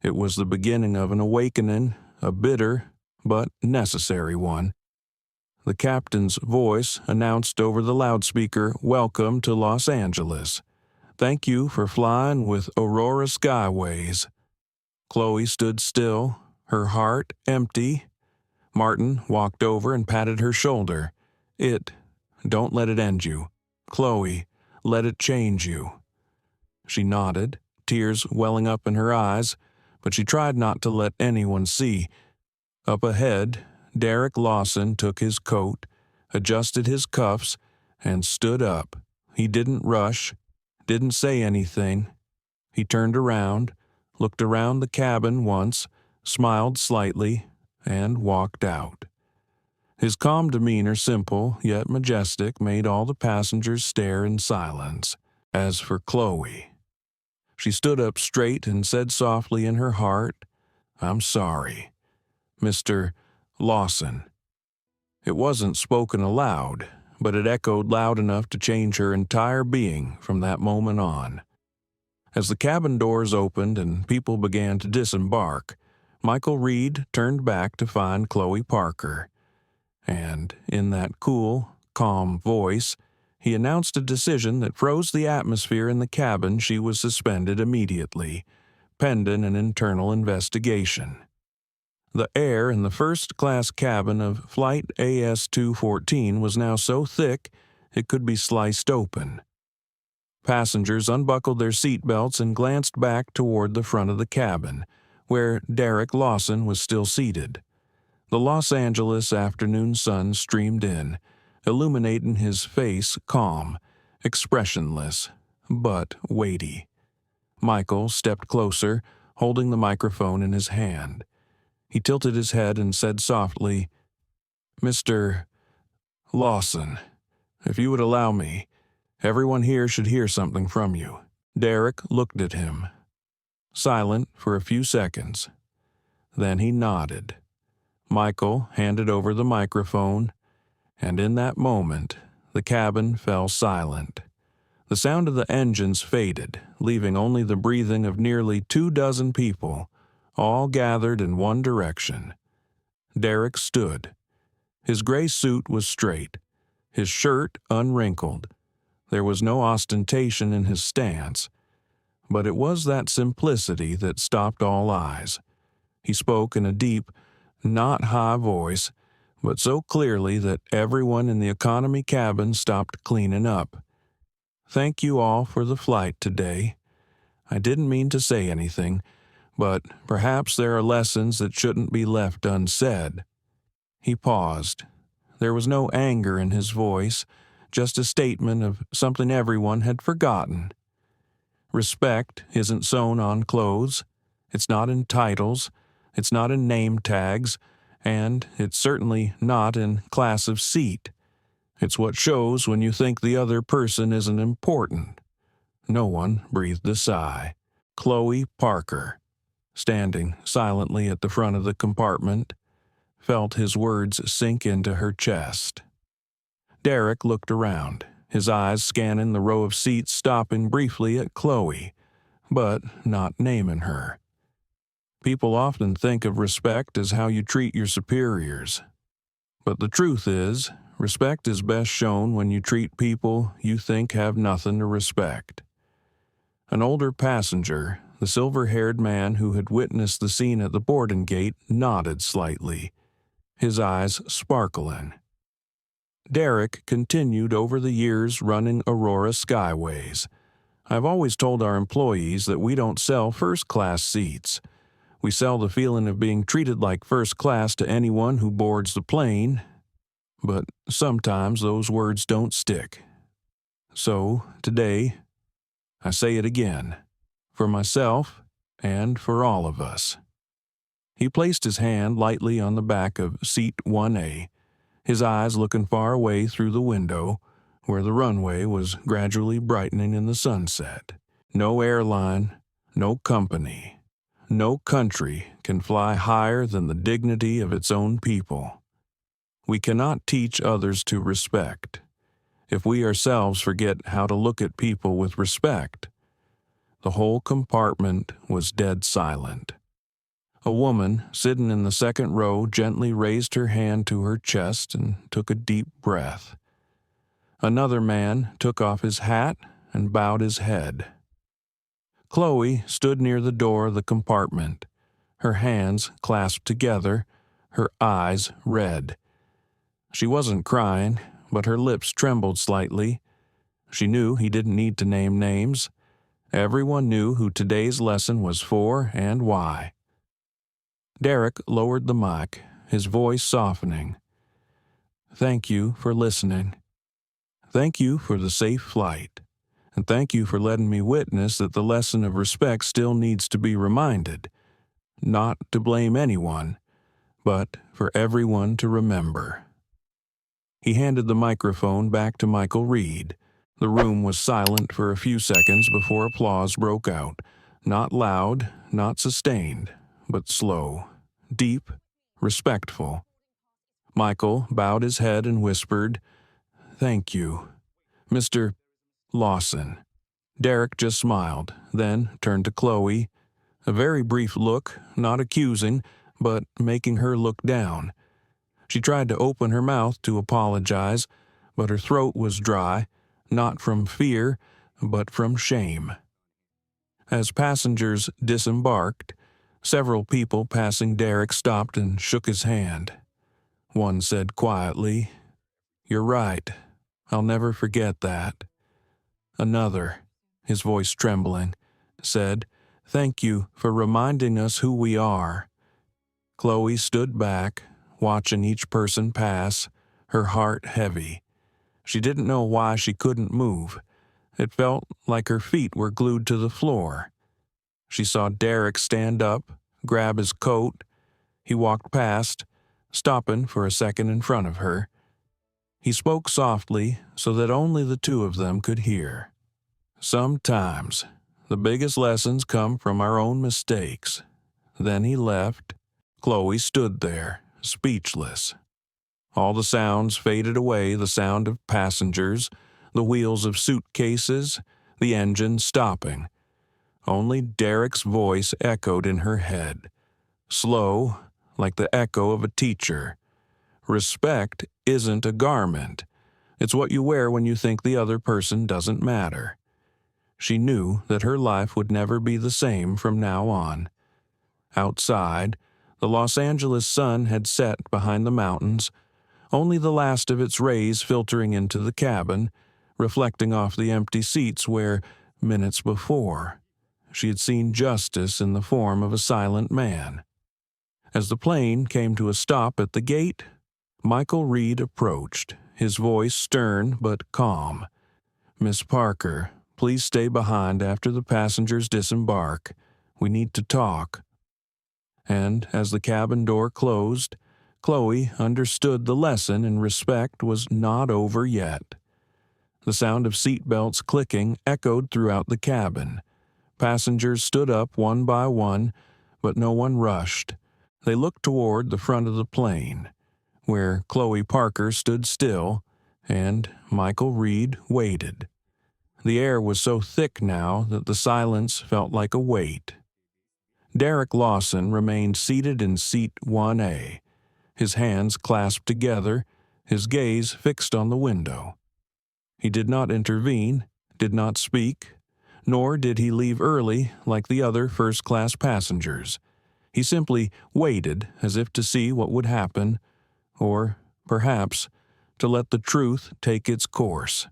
it was the beginning of an awakening, a bitter but necessary one. The captain's voice announced over the loudspeaker, "Welcome to Los Angeles. Thank you for flying with Aurora Skyways." Chloe stood still, her heart empty. Martin walked over and patted her shoulder. Don't let it end you. Chloe, let it change you." She nodded, tears welling up in her eyes, but she tried not to let anyone see. Up ahead, Derrick Lawson took his coat, adjusted his cuffs, and stood up. He didn't rush, didn't say anything. He turned around, looked around the cabin once, smiled slightly, and walked out. His calm demeanor, simple yet majestic, made all the passengers stare in silence. As for Chloe, she stood up straight and said softly in her heart, "I'm sorry, Mr. Lawson." It wasn't spoken aloud, but it echoed loud enough to change her entire being from that moment on. As the cabin doors opened and people began to disembark, Michael Reed turned back to find Chloe Parker. And in that cool, calm voice, he announced a decision that froze the atmosphere in the cabin. She was suspended immediately, pending an internal investigation. The air in the first-class cabin of Flight AS214 was now so thick it could be sliced open. Passengers unbuckled their seatbelts and glanced back toward the front of the cabin, where Derrick Lawson was still seated. The Los Angeles afternoon sun streamed in, illuminating his face calm, expressionless, but weighty. Michael stepped closer, holding the microphone in his hand. He tilted his head and said softly, "Mr. Lawson, if you would allow me, everyone here should hear something from you." Derrick looked at him, silent for a few seconds. Then he nodded. Michael handed over the microphone, and in that moment, the cabin fell silent. The sound of the engines faded, leaving only the breathing of nearly 24 people, all gathered in one direction. Derrick stood. His gray suit was straight, his shirt unwrinkled. There was no ostentation in his stance, but it was that simplicity that stopped all eyes. He spoke in a deep, not high voice, but so clearly that everyone in the economy cabin stopped cleaning up. "Thank you all for the flight today. I didn't mean to say anything, but perhaps there are lessons that shouldn't be left unsaid." He paused. There was no anger in his voice, just a statement of something everyone had forgotten. Respect isn't sewn on clothes, it's not in titles, it's not in name tags, and it's certainly not in class of seat. It's what shows when you think the other person isn't important. No one breathed a sigh. Chloe Parker, standing silently at the front of the compartment, felt his words sink into her chest. Derrick looked around, his eyes scanning the row of seats, stopping briefly at Chloe, but not naming her. People often think of respect as how you treat your superiors. But the truth is, respect is best shown when you treat people you think have nothing to respect. An older passenger, the silver-haired man who had witnessed the scene at the boarding gate, nodded slightly, his eyes sparkling. Derrick continued over the years running Aurora Skyways. "I've always told our employees that we don't sell first-class seats. We sell the feeling of being treated like first class to anyone who boards the plane, but sometimes those words don't stick. So, today, I say it again, for myself and for all of us." He placed his hand lightly on the back of seat 1A, his eyes looking far away through the window, where the runway was gradually brightening in the sunset. No airline, no company, no country can fly higher than the dignity of its own people. We cannot teach others to respect if we ourselves forget how to look at people with respect. The whole compartment was dead silent. A woman sitting in the second row gently raised her hand to her chest and took a deep breath. Another man took off his hat and bowed his head. Chloe stood near the door of the compartment, her hands clasped together, her eyes red. She wasn't crying, but her lips trembled slightly. She knew he didn't need to name names. Everyone knew who today's lesson was for and why. Derrick lowered the mic, his voice softening. "Thank you for listening. Thank you for the safe flight, and thank you for letting me witness that the lesson of respect still needs to be reminded, not to blame anyone, but for everyone to remember." He handed the microphone back to Michael Reed. The room was silent for a few seconds before applause broke out. Not loud, not sustained, but slow, deep, respectful. Michael bowed his head and whispered, "Thank you, Mr. Lawson." Derrick just smiled, then turned to Chloe. A very brief look, not accusing, but making her look down. She tried to open her mouth to apologize, but her throat was dry, not from fear, but from shame. As passengers disembarked, several people passing Derrick stopped and shook his hand. One said quietly, "You're right. I'll never forget that." Another, his voice trembling, said, "Thank you for reminding us who we are." Chloe stood back, watching each person pass, her heart heavy. She didn't know why she couldn't move. It felt like her feet were glued to the floor. She saw Derrick stand up, grab his coat. He walked past, stopping for a second in front of her. He spoke softly so that only the two of them could hear. "Sometimes the biggest lessons come from our own mistakes." Then he left. Chloe stood there, speechless. All the sounds faded away, the sound of passengers, the wheels of suitcases, the engine stopping. Only Derrick's voice echoed in her head, slow, like the echo of a teacher. "Respect isn't a garment. It's what you wear when you think the other person doesn't matter." She knew that her life would never be the same from now on. Outside, the Los Angeles sun had set behind the mountains, only the last of its rays filtering into the cabin, reflecting off the empty seats where, minutes before, she had seen justice in the form of a silent man. As the plane came to a stop at the gate, Michael Reed approached, his voice stern but calm. "Miss Parker, please stay behind after the passengers disembark. We need to talk." And as the cabin door closed, Chloe understood the lesson in respect was not over yet. The sound of seat belts clicking echoed throughout the cabin. Passengers stood up one by one, but no one rushed. They looked toward the front of the plane, where Chloe Parker stood still, and Michael Reed waited. The air was so thick now that the silence felt like a weight. Derrick Lawson remained seated in seat 1A, his hands clasped together, his gaze fixed on the window. He did not intervene, did not speak, nor did he leave early like the other first-class passengers. He simply waited as if to see what would happen, or, perhaps, to let the truth take its course.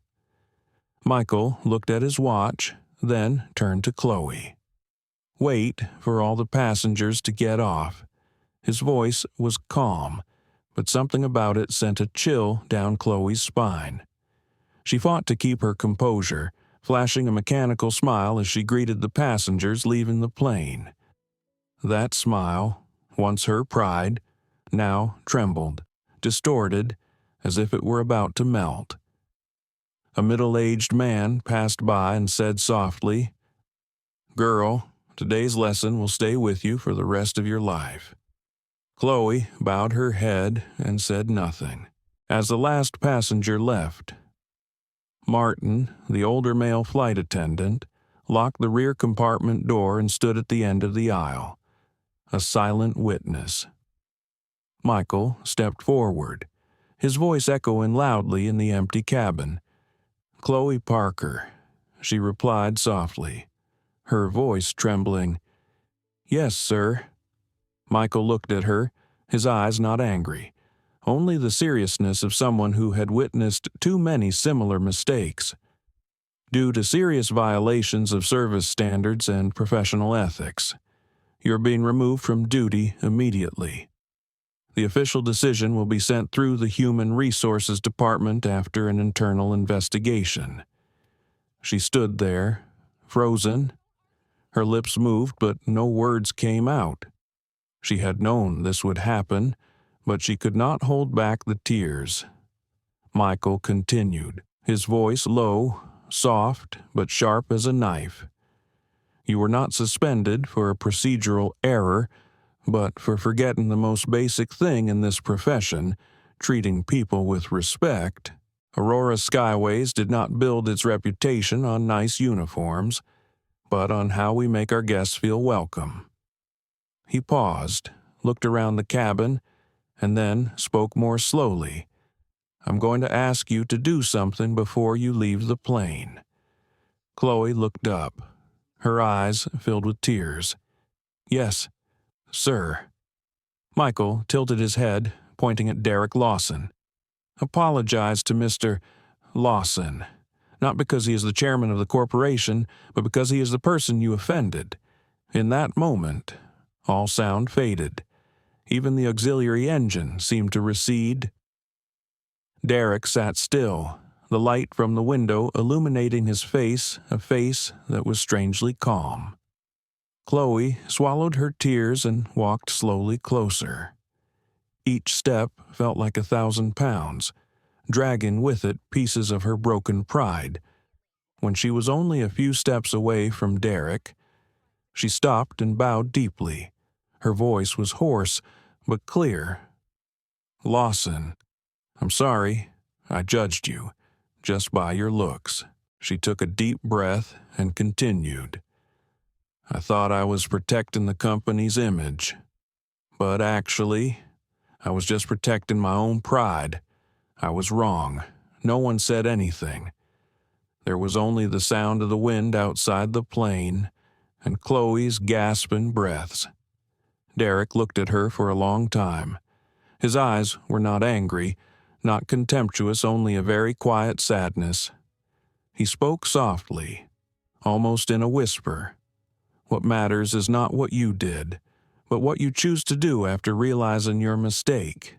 Michael looked at his watch, then turned to Chloe. "Wait for all the passengers to get off." His voice was calm, but something about it sent a chill down Chloe's spine. She fought to keep her composure, flashing a mechanical smile as she greeted the passengers leaving the plane. That smile, once her pride, now trembled, distorted, as if it were about to melt. A middle-aged man passed by and said softly, "Girl, today's lesson will stay with you for the rest of your life." Chloe bowed her head and said nothing. As the last passenger left, Martin, the older male flight attendant, locked the rear compartment door and stood at the end of the aisle, a silent witness. Michael stepped forward, his voice echoing loudly in the empty cabin. "Chloe Parker," she replied softly, her voice trembling. "Yes, sir." Michael looked at her, his eyes not angry, only the seriousness of someone who had witnessed too many similar mistakes. "Due to serious violations of service standards and professional ethics, you're being removed from duty immediately." The official decision will be sent through the Human Resources Department after an internal investigation." She stood there, frozen. Her lips moved, but no words came out. She had known this would happen, but she could not hold back the tears. Michael continued, his voice low, soft, but sharp as a knife. "You were not suspended for a procedural error, but for forgetting the most basic thing in this profession, treating people with respect. Aurora Skyways did not build its reputation on nice uniforms, but on how we make our guests feel welcome." He paused, looked around the cabin, and then spoke more slowly. "I'm going to ask you to do something before you leave the plane." Chloe looked up, her eyes filled with tears. "Yes, sir." Michael tilted his head, pointing at Derrick Lawson. "Apologize to Mr. Lawson, not because he is the chairman of the corporation, but because he is the person you offended." In that moment, all sound faded. Even the auxiliary engine seemed to recede. Derrick sat still, the light from the window illuminating his face, a face that was strangely calm. Chloe swallowed her tears and walked slowly closer. Each step felt like 1,000 pounds, dragging with it pieces of her broken pride. When she was only a few steps away from Derrick, she stopped and bowed deeply. Her voice was hoarse, but clear. "Lawson, I'm sorry. I judged you, just by your looks." She took a deep breath and continued. "I thought I was protecting the company's image, but actually, I was just protecting my own pride. I was wrong. No one said anything. There was only the sound of the wind outside the plane and Chloe's gasping breaths." Derrick looked at her for a long time. His eyes were not angry, not contemptuous, only a very quiet sadness. He spoke softly, almost in a whisper. "What matters is not what you did, but what you choose to do after realizing your mistake."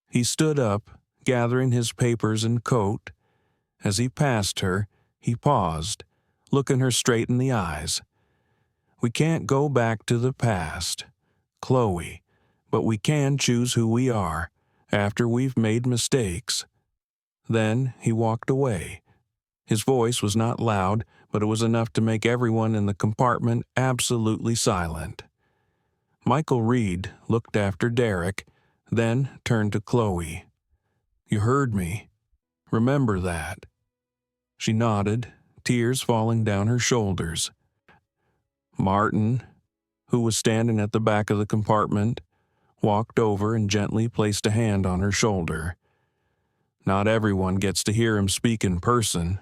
He stood up, gathering his papers and coat. As he passed her, he paused, looking her straight in the eyes. "We can't go back to the past, Chloe, but we can choose who we are after we've made mistakes." Then he walked away. His voice was not loud, but it was enough to make everyone in the compartment absolutely silent. Michael Reed looked after Derrick, then turned to Chloe. "You heard me. Remember that." She nodded, tears falling down her shoulders. Martin, who was standing at the back of the compartment, walked over and gently placed a hand on her shoulder. "Not everyone gets to hear him speak in person.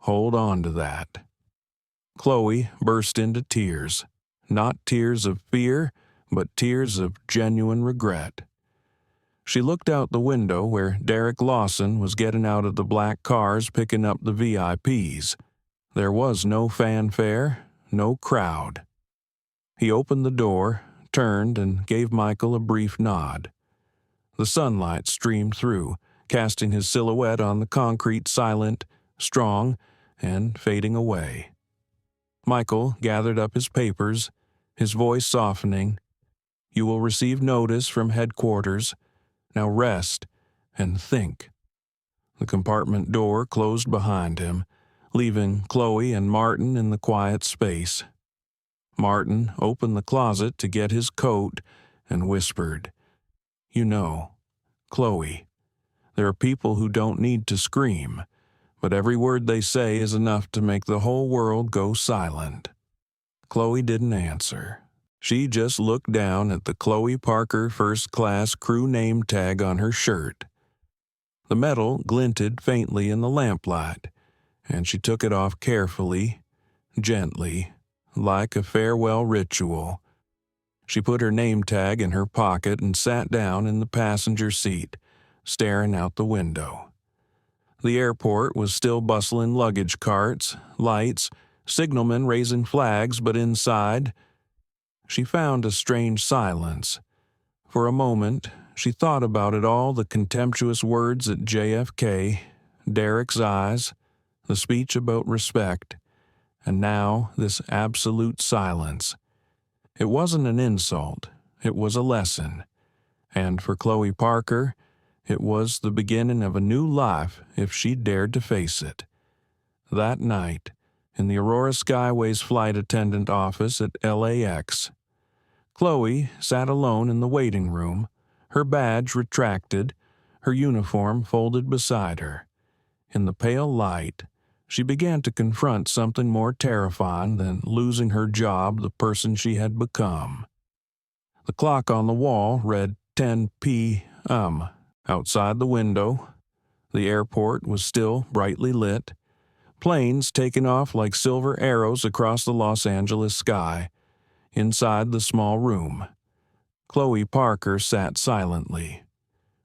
Hold on to that." Chloe burst into tears, not tears of fear, but tears of genuine regret. She looked out the window where Derrick Lawson was getting out of the black cars picking up the VIPs. There was no fanfare, no crowd. He opened the door, turned, and gave Michael a brief nod. The sunlight streamed through, casting his silhouette on the concrete, silent, strong, and fading away. Michael gathered up his papers, his voice softening. "You will receive notice from headquarters. Now rest and think." The compartment door closed behind him, leaving Chloe and Martin in the quiet space. Martin opened the closet to get his coat and whispered, "You know, Chloe, there are people who don't need to scream, but every word they say is enough to make the whole world go silent." Chloe didn't answer. She just looked down at the Chloe Parker First Class crew name tag on her shirt. The metal glinted faintly in the lamplight, and she took it off carefully, gently, like a farewell ritual. She put her name tag in her pocket and sat down in the passenger seat, staring out the window. The airport was still bustling luggage carts, lights, signalmen raising flags, but inside, she found a strange silence, For a moment, she thought about it all, the contemptuous words at JFK, Derrick's eyes, the speech about respect, and now this absolute silence. It wasn't an insult, it was a lesson. And for Chloe Parker, it was the beginning of a new life if she dared to face it. That night, in the Aurora Skyways Flight Attendant office at LAX, Chloe sat alone in the waiting room, her badge retracted, her uniform folded beside her. In the pale light, she began to confront something more terrifying than losing her job, the person she had become. The clock on the wall read 10 p.m. Outside the window, the airport was still brightly lit, planes taking off like silver arrows across the Los Angeles sky. Inside the small room, Chloe Parker sat silently.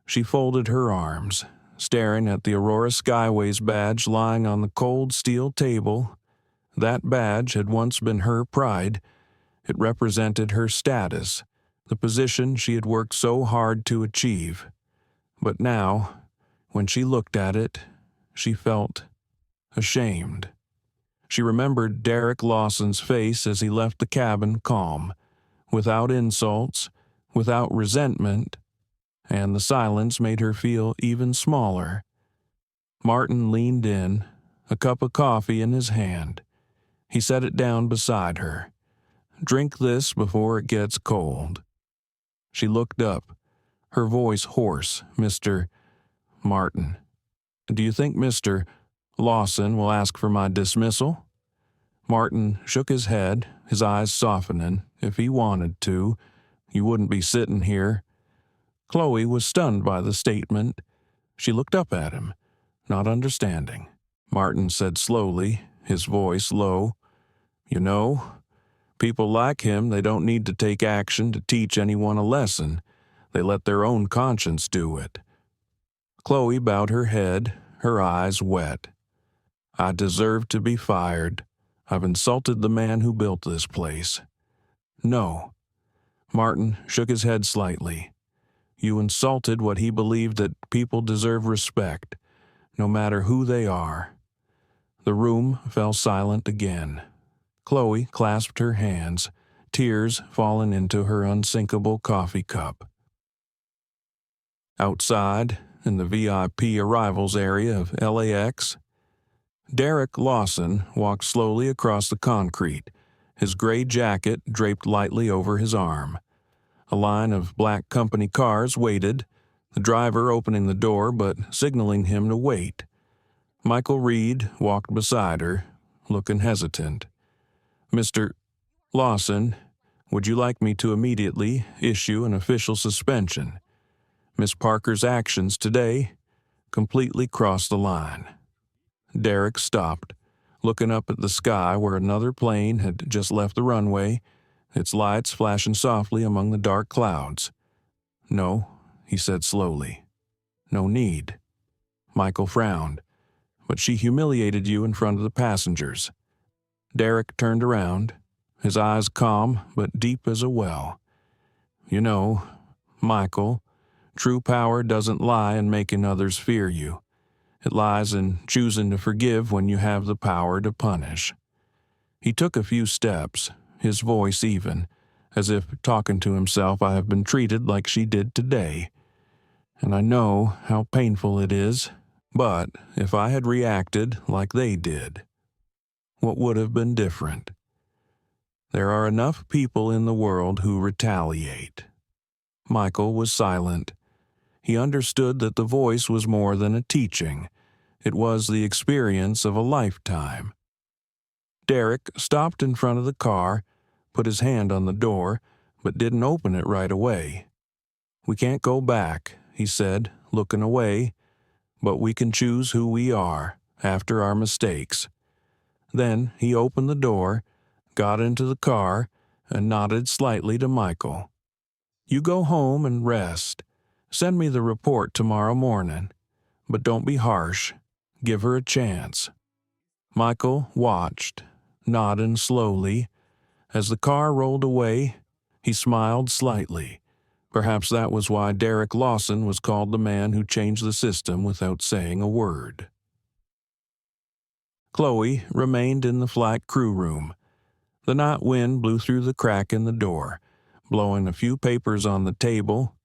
She folded her arms, staring at the Aurora Skyways badge lying on the cold steel table. That badge had once been her pride. It represented her status, the position she had worked so hard to achieve. But now, when she looked at it, she felt ashamed. She remembered Derrick Lawson's face as he left the cabin, calm, without insults, without resentment, and the silence made her feel even smaller. Martin leaned in, a cup of coffee in his hand. He set it down beside her. "Drink this before it gets cold." She looked up, her voice hoarse. "Mr. Martin, do you think Mr. Lawson will ask for my dismissal?" Martin shook his head, his eyes softening. "If he wanted to, you wouldn't be sitting here." Chloe was stunned by the statement. She looked up at him, not understanding. Martin said slowly, his voice low, "You know, people like him, they don't need to take action to teach anyone a lesson. They let their own conscience do it." Chloe bowed her head, her eyes wet. "I deserve to be fired. I've insulted the man who built this place." "No." Martin shook his head slightly. "You insulted what he believed, that people deserve respect, no matter who they are." The room fell silent again. Chloe clasped her hands, tears falling into her unsinkable coffee cup. Outside, in the VIP arrivals area of LAX, Derrick Lawson walked slowly across the concrete, his gray jacket draped lightly over his arm. A line of black company cars waited, the driver opening the door but signaling him to wait. Michael Reed walked beside her, looking hesitant. "Mr. Lawson, would you like me to immediately issue an official suspension? Miss Parker's actions today completely crossed the line." Derrick stopped, looking up at the sky where another plane had just left the runway, its lights flashing softly among the dark clouds. "No," he said slowly. "No need." Michael frowned. "But she humiliated you in front of the passengers." Derrick turned around, his eyes calm but deep as a well. "You know, Michael, true power doesn't lie in making others fear you. It lies in choosing to forgive when you have the power to punish." He took a few steps, his voice even, as if talking to himself. "I have been treated like she did today, and I know how painful it is, but if I had reacted like they did, what would have been different? There are enough people in the world who retaliate." Michael was silent. He understood that the voice was more than a teaching. It was the experience of a lifetime. Derrick stopped in front of the car, put his hand on the door, but didn't open it right away. "We can't go back," he said, looking away, "but we can choose who we are after our mistakes." Then he opened the door, got into the car, and nodded slightly to Michael. "You go home and rest. Send me the report tomorrow morning. But don't be harsh. Give her a chance." Michael watched, nodding slowly. As the car rolled away, he smiled slightly. Perhaps that was why Derrick Lawson was called the man who changed the system without saying a word. Chloe remained in the flight crew room. The night wind blew through the crack in the door, blowing a few papers on the table.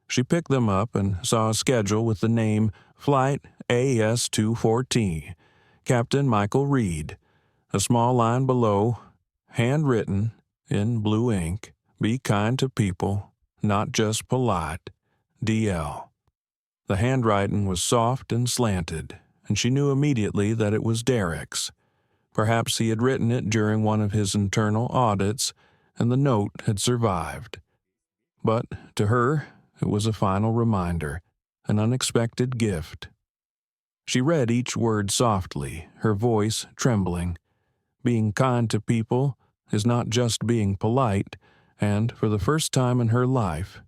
She picked them up and saw a schedule with the name Flight AS214, Captain Michael Reed. A small line below, handwritten, in blue ink, "Be kind to people, not just polite, DL." The handwriting was soft and slanted, and she knew immediately that it was Derrick's. Perhaps he had written it during one of his internal audits, and the note had survived. But to her, it was a final reminder, an unexpected gift. She read each word softly, her voice trembling. Being kind to people is not just being polite, and for the first time in her life,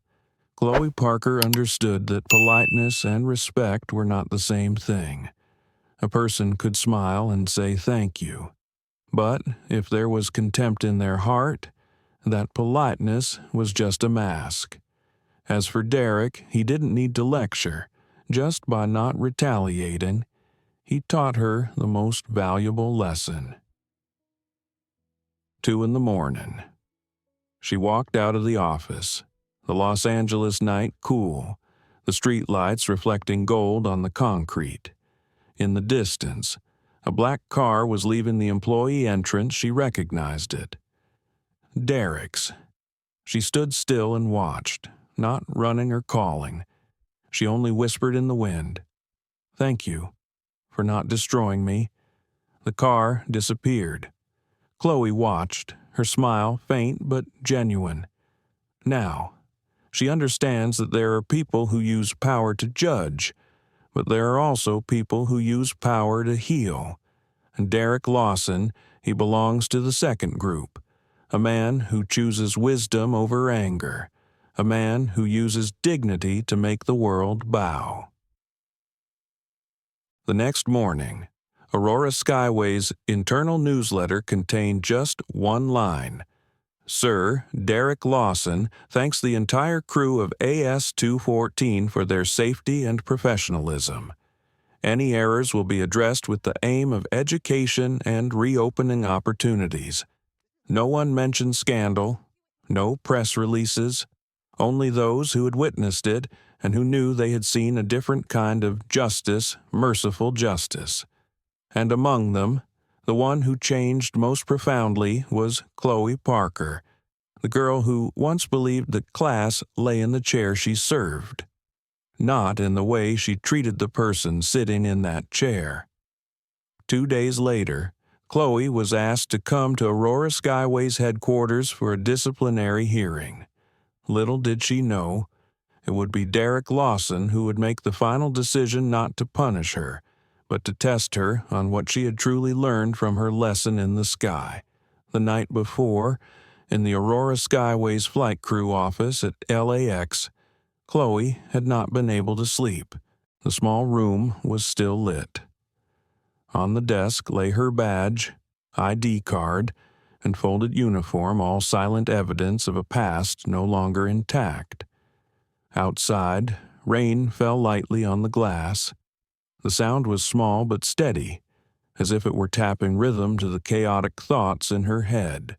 Chloe Parker understood that politeness and respect were not the same thing. A person could smile and say thank you, but if there was contempt in their heart, that politeness was just a mask. As for Derrick, he didn't need to lecture. Just by not retaliating, he taught her the most valuable lesson. 2 a.m. She walked out of the office. The Los Angeles night cool, the street lights reflecting gold on the concrete. In the distance, a black car was leaving the employee entrance. She recognized it. Derrick's. She stood still and watched, not running or calling. She only whispered in the wind, "Thank you for not destroying me." The car disappeared. Chloe watched, her smile faint but genuine. Now, she understands that there are people who use power to judge, but there are also people who use power to heal. And Derrick Lawson, he belongs to the second group, a man who chooses wisdom over anger, a man who uses dignity to make the world bow. The next morning, Aurora Skyways' internal newsletter contained just one line. "Sir, Derrick Lawson thanks the entire crew of AS214 for their safety and professionalism. Any errors will be addressed with the aim of education and reopening opportunities. No one mentioned scandal, no press releases, only those who had witnessed it and who knew they had seen a different kind of justice, merciful justice. And among them, the one who changed most profoundly was Chloe Parker, the girl who once believed that class lay in the chair she served, not in the way she treated the person sitting in that chair." 2 days later, Chloe was asked to come to Aurora Skyways headquarters for a disciplinary hearing. Little did she know, it would be Derrick Lawson who would make the final decision not to punish her, but to test her on what she had truly learned from her lesson in the sky. The night before, in the Aurora Skyways flight crew office at LAX, Chloe had not been able to sleep. The small room was still lit. On the desk lay her badge, ID card, and folded uniform, all silent evidence of a past no longer intact. Outside, rain fell lightly on the glass. The sound was small but steady, as if it were tapping rhythm to the chaotic thoughts in her head.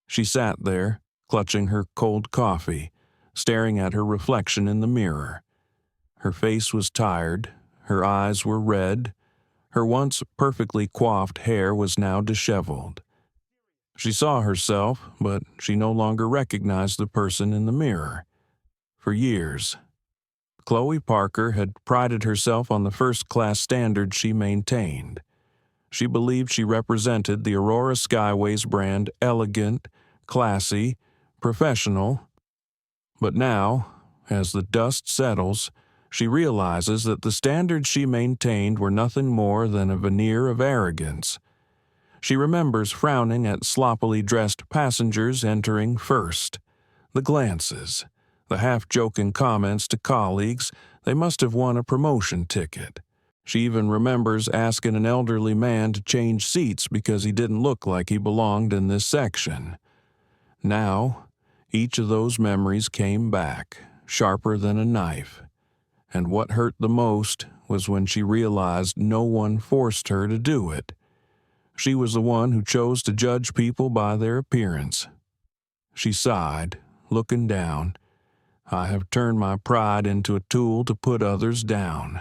She sat there, clutching her cold coffee, staring at her reflection in the mirror. Her face was tired, her eyes were red, her once perfectly coiffed hair was now disheveled. She saw herself, but she no longer recognized the person in the mirror. For years, Chloe Parker had prided herself on the first-class standards she maintained. She believed she represented the Aurora Skyways brand elegant, classy, professional. But now, as the dust settles, she realizes that the standards she maintained were nothing more than a veneer of arrogance. She remembers frowning at sloppily dressed passengers entering first. The glances, the half-joking comments to colleagues, they must have won a promotion ticket. She even remembers asking an elderly man to change seats because he didn't look like he belonged in this section. Now, Each of those memories came back, sharper than a knife. And what hurt the most was when she realized no one forced her to do it. She was the one who chose to judge people by their appearance. She sighed, looking down. I have turned my pride into a tool to put others down.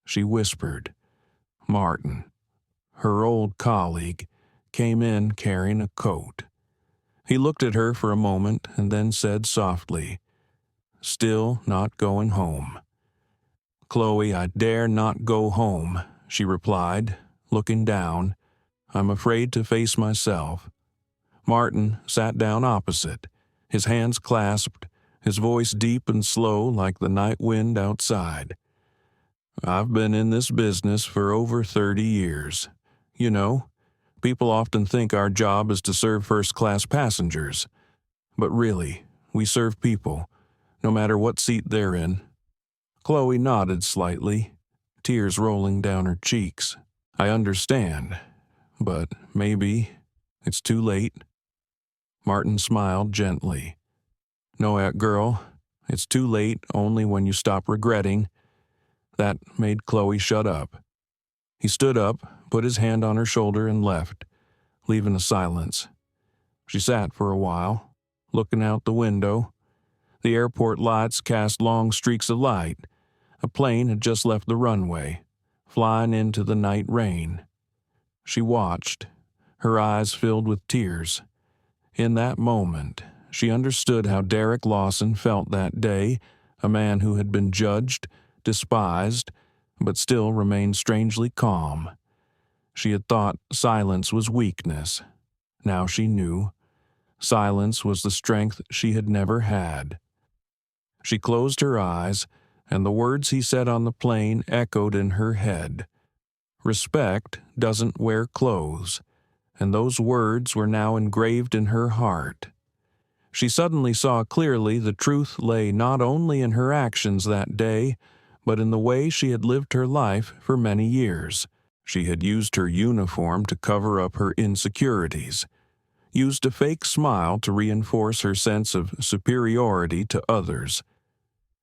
She whispered. Martin, her old colleague, came in carrying a coat. He looked at her for a moment and then said softly, "Still not going home." "Chloe, I dare not go home," she replied, looking down. "I'm afraid to face myself." Martin sat down opposite, his hands clasped, his voice deep and slow like the night wind outside. "I've been in this business for over 30 years. You know, people often think our job is to serve first-class passengers. But really, we serve people, no matter what seat they're in." Chloe nodded slightly, tears rolling down her cheeks. "I understand, but maybe it's too late." Martin smiled gently. "No, girl, it's too late only when you stop regretting." That made Chloe shut up. He stood up, put his hand on her shoulder, and left, leaving a silence. She sat for a while, looking out the window. The airport lights cast long streaks of light. A plane had just left the runway, flying into the night rain. She watched, her eyes filled with tears. In that moment, she understood how Derrick Lawson felt that day, a man who had been judged, despised, but still remained strangely calm. She had thought silence was weakness. Now she knew. Silence was the strength she had never had. She closed her eyes, and the words he said on the plane echoed in her head. "Respect doesn't wear clothes," and those words were now engraved in her heart. She suddenly saw clearly the truth lay not only in her actions that day, but in the way she had lived her life for many years. She had used her uniform to cover up her insecurities, used a fake smile to reinforce her sense of superiority to others.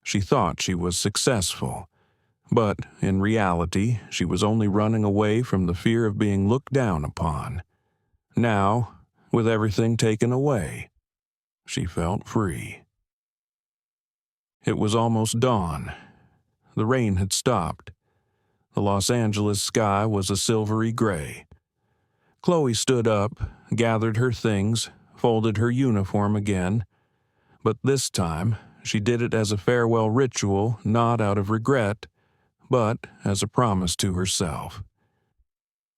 She thought she was successful, but in reality she was only running away from the fear of being looked down upon. Now, with everything taken away, she felt free. It was almost dawn. The rain had stopped. The Los Angeles sky was a silvery gray. Chloe stood up, gathered her things, folded her uniform again. But this time, she did it as a farewell ritual, not out of regret, but as a promise to herself.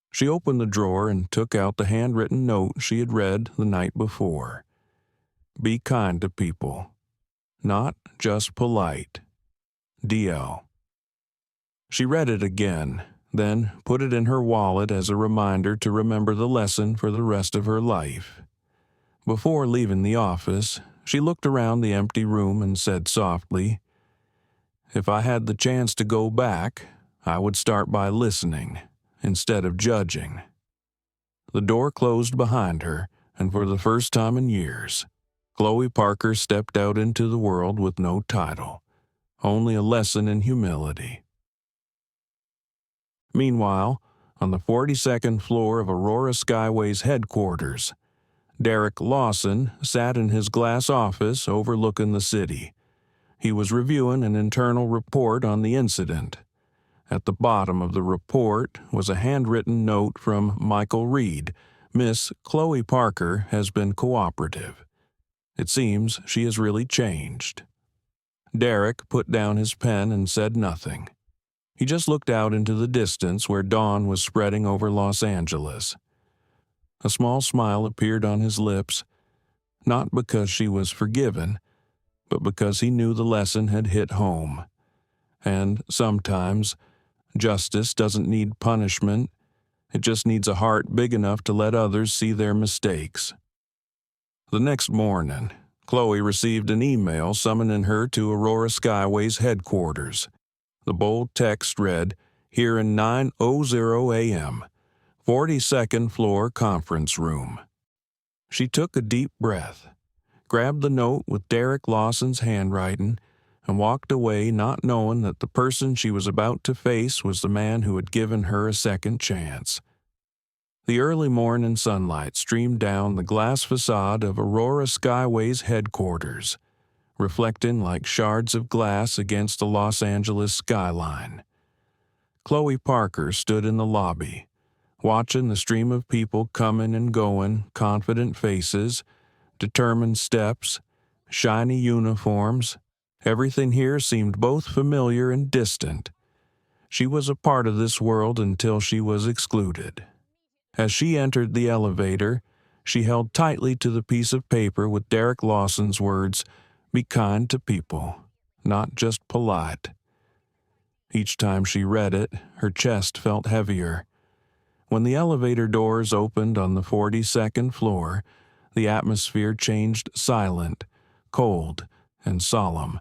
She opened the drawer and took out the handwritten note she had read the night before. "Be kind to people. Not just polite. DL." She read it again, then put it in her wallet as a reminder to remember the lesson for the rest of her life. Before leaving the office, she looked around the empty room and said softly, "If I had the chance to go back, I would start by listening instead of judging." The door closed behind her, and for the first time in years, Chloe Parker stepped out into the world with no title, only a lesson in humility. Meanwhile, on the 42nd floor of Aurora Skyways headquarters, Derrick Lawson sat in his glass office overlooking the city. He was reviewing an internal report on the incident. At the bottom of the report was a handwritten note from Michael Reed. "Miss Chloe Parker has been cooperative. It seems she has really changed." Derrick put down his pen and said nothing. He just looked out into the distance where dawn was spreading over Los Angeles. A small smile appeared on his lips, not because she was forgiven, but because he knew the lesson had hit home. And sometimes, justice doesn't need punishment. It just needs a heart big enough to let others see their mistakes. The next morning, Chloe received an email summoning her to Aurora Skyways headquarters. The bold text read, "Here in 9:00 a.m., 42nd floor conference room." She took a deep breath, grabbed the note with Derrick Lawson's handwriting, and walked away not knowing that the person she was about to face was the man who had given her a second chance. The early morning sunlight streamed down the glass facade of Aurora Skyways headquarters, reflecting like shards of glass against the Los Angeles skyline. Chloe Parker stood in the lobby, watching the stream of people coming and going, confident faces, determined steps, shiny uniforms. Everything here seemed both familiar and distant. She was a part of this world until she was excluded. As she entered the elevator, she held tightly to the piece of paper with Derrick Lawson's words, "Be kind to people, not just polite." Each time she read it, her chest felt heavier. When the elevator doors opened on the 42nd floor, the atmosphere changed silent, cold, and solemn.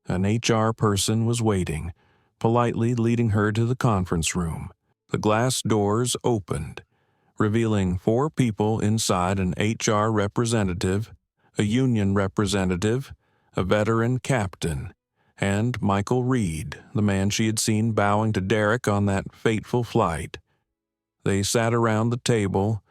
An HR person was waiting, politely leading her to the conference room. The glass doors opened, revealing 4 people inside: an HR representative, a union representative, a veteran captain, and Michael Reed, the man she had seen bowing to Derrick on that fateful flight. They sat around the table,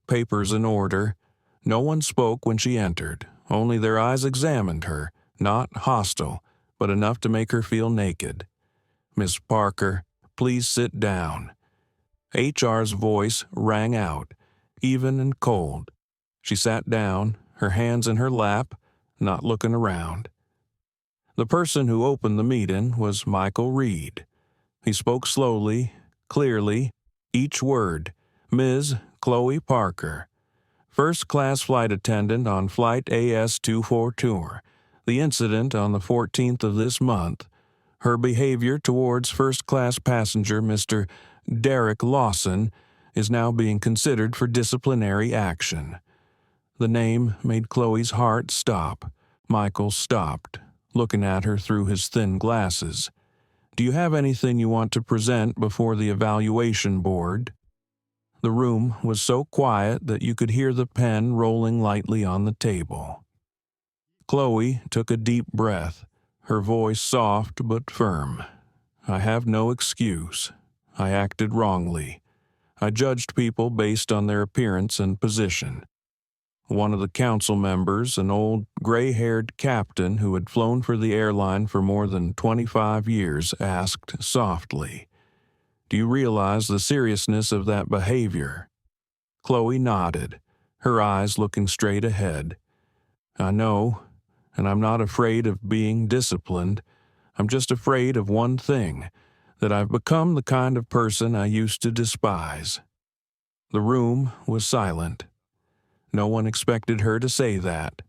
papers in order. No one spoke when she entered, only their eyes examined her, not hostile, but enough to make her feel naked. "Miss Parker, please sit down." HR's voice rang out, even and cold. She sat down, her hands in her lap, not looking around. The person who opened the meeting was Michael Reed. He spoke slowly, clearly, each word, "Ms. Chloe Parker, first-class flight attendant on Flight AS214. The incident on the 14th of this month. Her behavior towards first-class passenger Mr. Derrick Lawson is now being considered for disciplinary action." The name made Chloe's heart stop. Michael stopped, looking at her through his thin glasses. "Do you have anything you want to present before the evaluation board?" The room was so quiet that you could hear the pen rolling lightly on the table. Chloe took a deep breath, her voice soft but firm. "I have no excuse. I acted wrongly. I judged people based on their appearance and position." One of the council members, an old, gray-haired captain who had flown for the airline for more than 25 years, asked softly, "Do you realize the seriousness of that behavior?" Chloe nodded, her eyes looking straight ahead. "I know, and I'm not afraid of being disciplined. I'm just afraid of one thing, that I've become the kind of person I used to despise." The room was silent. No one expected her to say that.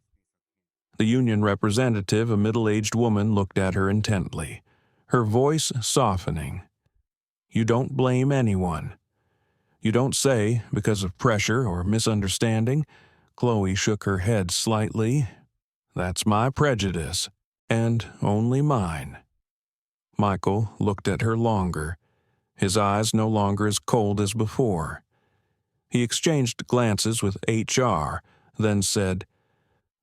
The union representative, a middle-aged woman, looked at her intently, her voice softening. "You don't blame anyone. You don't say because of pressure or misunderstanding." Chloe shook her head slightly. "That's my prejudice, and only mine." Michael looked at her longer, his eyes no longer as cold as before. He exchanged glances with HR, then said,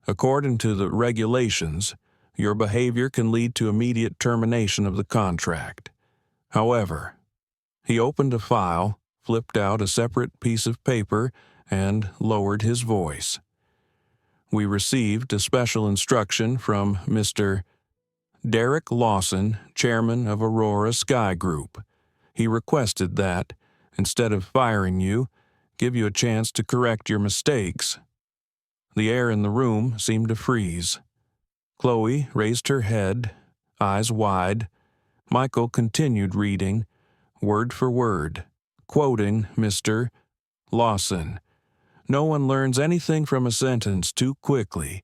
"According to the regulations, your behavior can lead to immediate termination of the contract. However," he opened a file, flipped out a separate piece of paper, and lowered his voice. "We received a special instruction from Mr. Derrick Lawson, chairman of Aurora Sky Group. He requested that, instead of firing you, give you a chance to correct your mistakes." The air in the room seemed to freeze. Chloe raised her head, eyes wide. Michael continued reading, word for word, quoting Mr. Lawson. "No one learns anything from a sentence too quickly.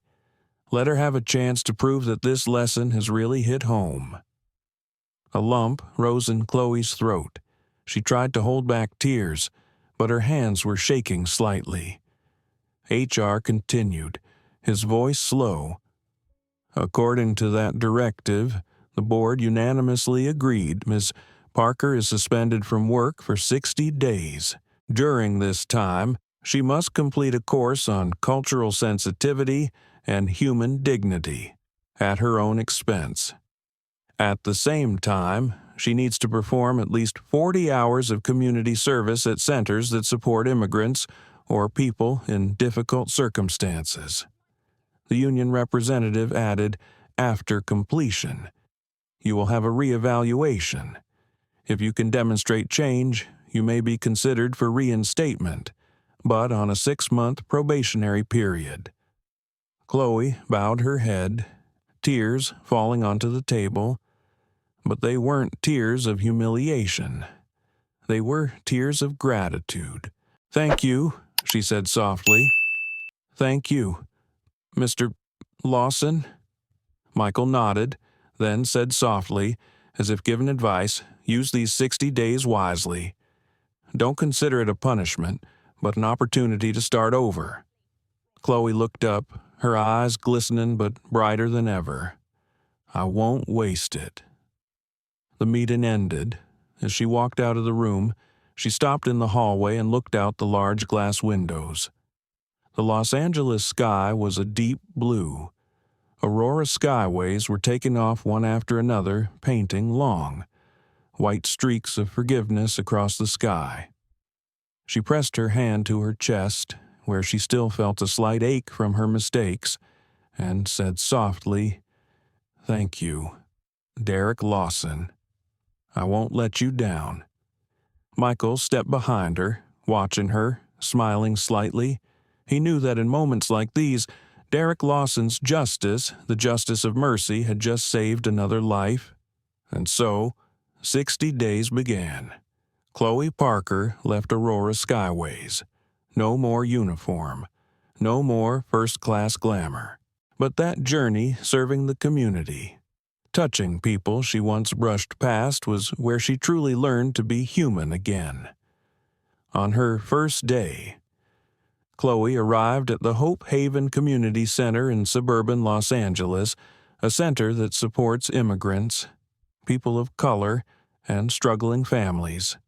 Let her have a chance to prove that this lesson has really hit home." A lump rose in Chloe's throat. She tried to hold back tears, but her hands were shaking slightly. HR continued, his voice slow. "According to that directive, the board unanimously agreed Ms. Parker is suspended from work for 60 days. During this time, she must complete a course on cultural sensitivity and human dignity at her own expense. At the same time, she needs to perform at least 40 hours of community service at centers that support immigrants or people in difficult circumstances. The union representative added, after completion, you will have a reevaluation. If you can demonstrate change, you may be considered for reinstatement, but on a 6-month probationary period. Chloe bowed her head, tears falling onto the table, but they weren't tears of humiliation. They were tears of gratitude. "Thank you," she said softly. "Thank you, Mr. Lawson?" Michael nodded, then said softly, as if given advice, "Use these 60 days wisely. Don't consider it a punishment, but an opportunity to start over." Chloe looked up, her eyes glistening but brighter than ever. "I won't waste it." The meeting ended. As she walked out of the room, she stopped in the hallway and looked out the large glass windows. The Los Angeles sky was a deep blue. Aurora Skyways were taking off one after another, painting long, white streaks of forgiveness across the sky. She pressed her hand to her chest, where she still felt a slight ache from her mistakes, and said softly, "Thank you, Derrick Lawson. I won't let you down." Michael stepped behind her, watching her, smiling slightly. He knew that in moments like these, Derrick Lawson's justice, the justice of mercy, had just saved another life. And so, 60 days began. Chloe Parker left Aurora Skyways. No more uniform. No more first-class glamour. But that journey serving the community, touching people she once brushed past, was where she truly learned to be human again. On her first day, Chloe arrived at the Hope Haven Community Center in suburban Los Angeles, a center that supports immigrants, people of color, and struggling families.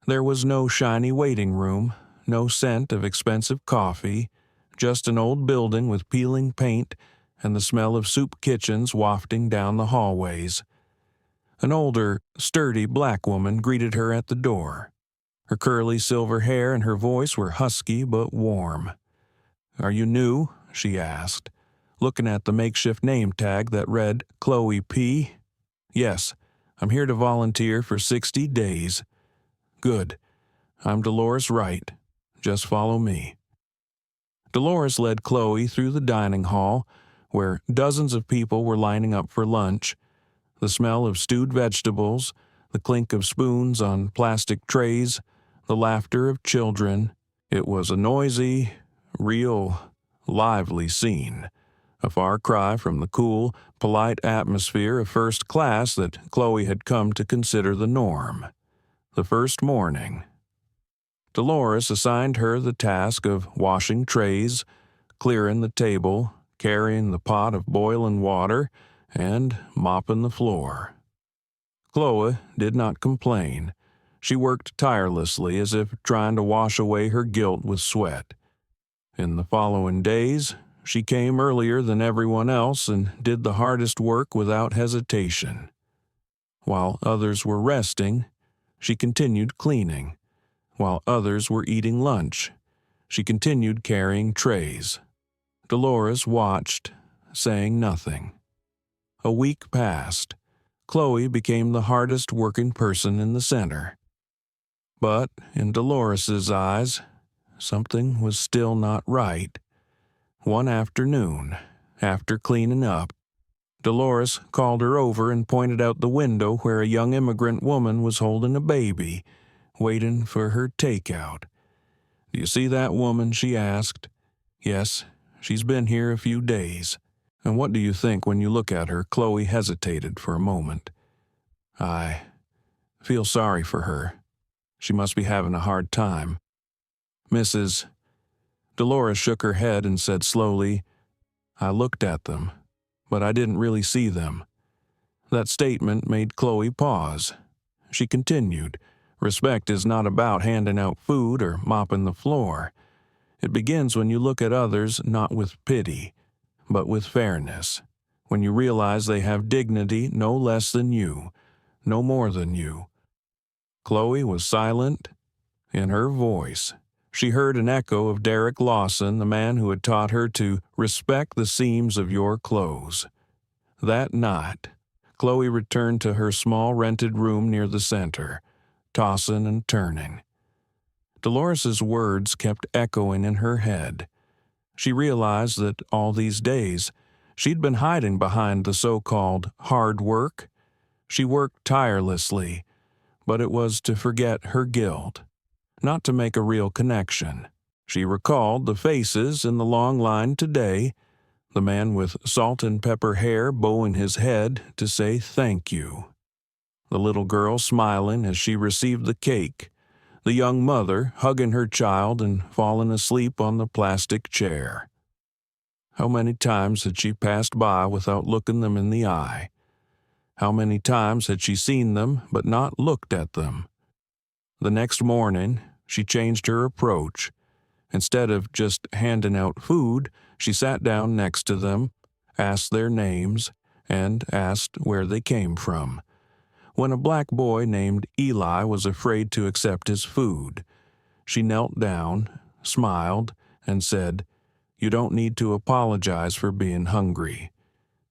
There was no shiny waiting room, no scent of expensive coffee, just an old building with peeling paint and the smell of soup kitchens wafting down the hallways. An older, sturdy black woman greeted her at the door. Her curly silver hair and her voice were husky but warm. "Are you new?" she asked, looking at the makeshift name tag that read Chloe P. "Yes, I'm here to volunteer for 60 days. "Good. I'm Dolores Wright. Just follow me." Dolores led Chloe through the dining hall, where dozens of people were lining up for lunch. The smell of stewed vegetables, the clink of spoons on plastic trays, the laughter of children. It was a noisy, real, lively scene, a far cry from the cool, polite atmosphere of first class that Chloe had come to consider the norm. The first morning, Dolores assigned her the task of washing trays, clearing the table, carrying the pot of boiling water, and mopping the floor. Chloe did not complain. She worked tirelessly, as if trying to wash away her guilt with sweat. In the following days, she came earlier than everyone else and did the hardest work without hesitation. While others were resting, she continued cleaning. While others were eating lunch, she continued carrying trays. Dolores watched, saying nothing. A week passed. Chloe became the hardest working person in the center. But in Dolores's eyes, something was still not right. One afternoon, after cleaning up, Dolores called her over and pointed out the window where a young immigrant woman was holding a baby, waiting for her takeout. "Do you see that woman?" she asked. "Yes, she's been here a few days." "And what do you think when you look at her?" Chloe hesitated for a moment. "I feel sorry for her. She must be having a hard time." "Mrs. Dolores shook her head and said slowly, "I looked at them, but I didn't really see them." That statement made Chloe pause. She continued, "Respect is not about handing out food or mopping the floor. It begins when you look at others not with pity, but with fairness, when you realize they have dignity no less than you, no more than you. Chloe was silent. In her voice, she heard an echo of Derrick Lawson, the man who had taught her to respect the seams of your clothes. That night, Chloe returned to her small rented room near the center, tossing and turning. Dolores's words kept echoing in her head. She realized that all these days, she'd been hiding behind the so-called hard work. She worked tirelessly, but it was to forget her guilt, not to make a real connection. She recalled the faces in the long line today, the man with salt and pepper hair bowing his head to say thank you, the little girl smiling as she received the cake, the young mother hugging her child and falling asleep on the plastic chair. How many times had she passed by without looking them in the eye? How many times had she seen them but not looked at them? The next morning, she changed her approach. Instead of just handing out food, she sat down next to them, asked their names, and asked where they came from. When a black boy named Eli was afraid to accept his food, she knelt down, smiled, and said, "You don't need to apologize for being hungry.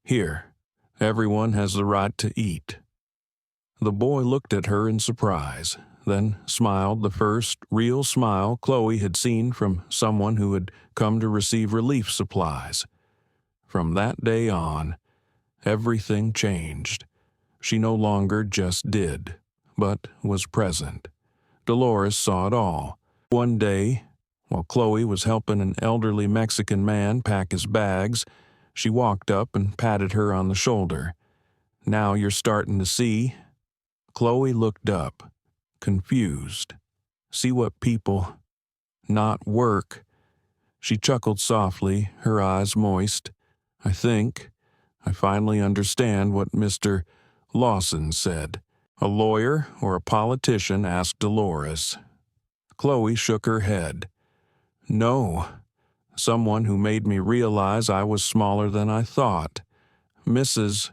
Here, everyone has the right to eat." The boy looked at her in surprise, then smiled the first real smile Chloe had seen from someone who had come to receive relief supplies. From that day on, everything changed. She no longer just did, but was present. Dolores saw it all. One day, while Chloe was helping an elderly Mexican man pack his bags, she walked up and patted her on the shoulder. "Now you're starting to see." Chloe looked up, confused. "See what people... not work." She chuckled softly, her eyes moist. I finally understand what Mr. Lawson said." "A lawyer or a politician?" asked Dolores. Chloe shook her head. "No, someone who made me realize I was smaller than I thought. Mrs.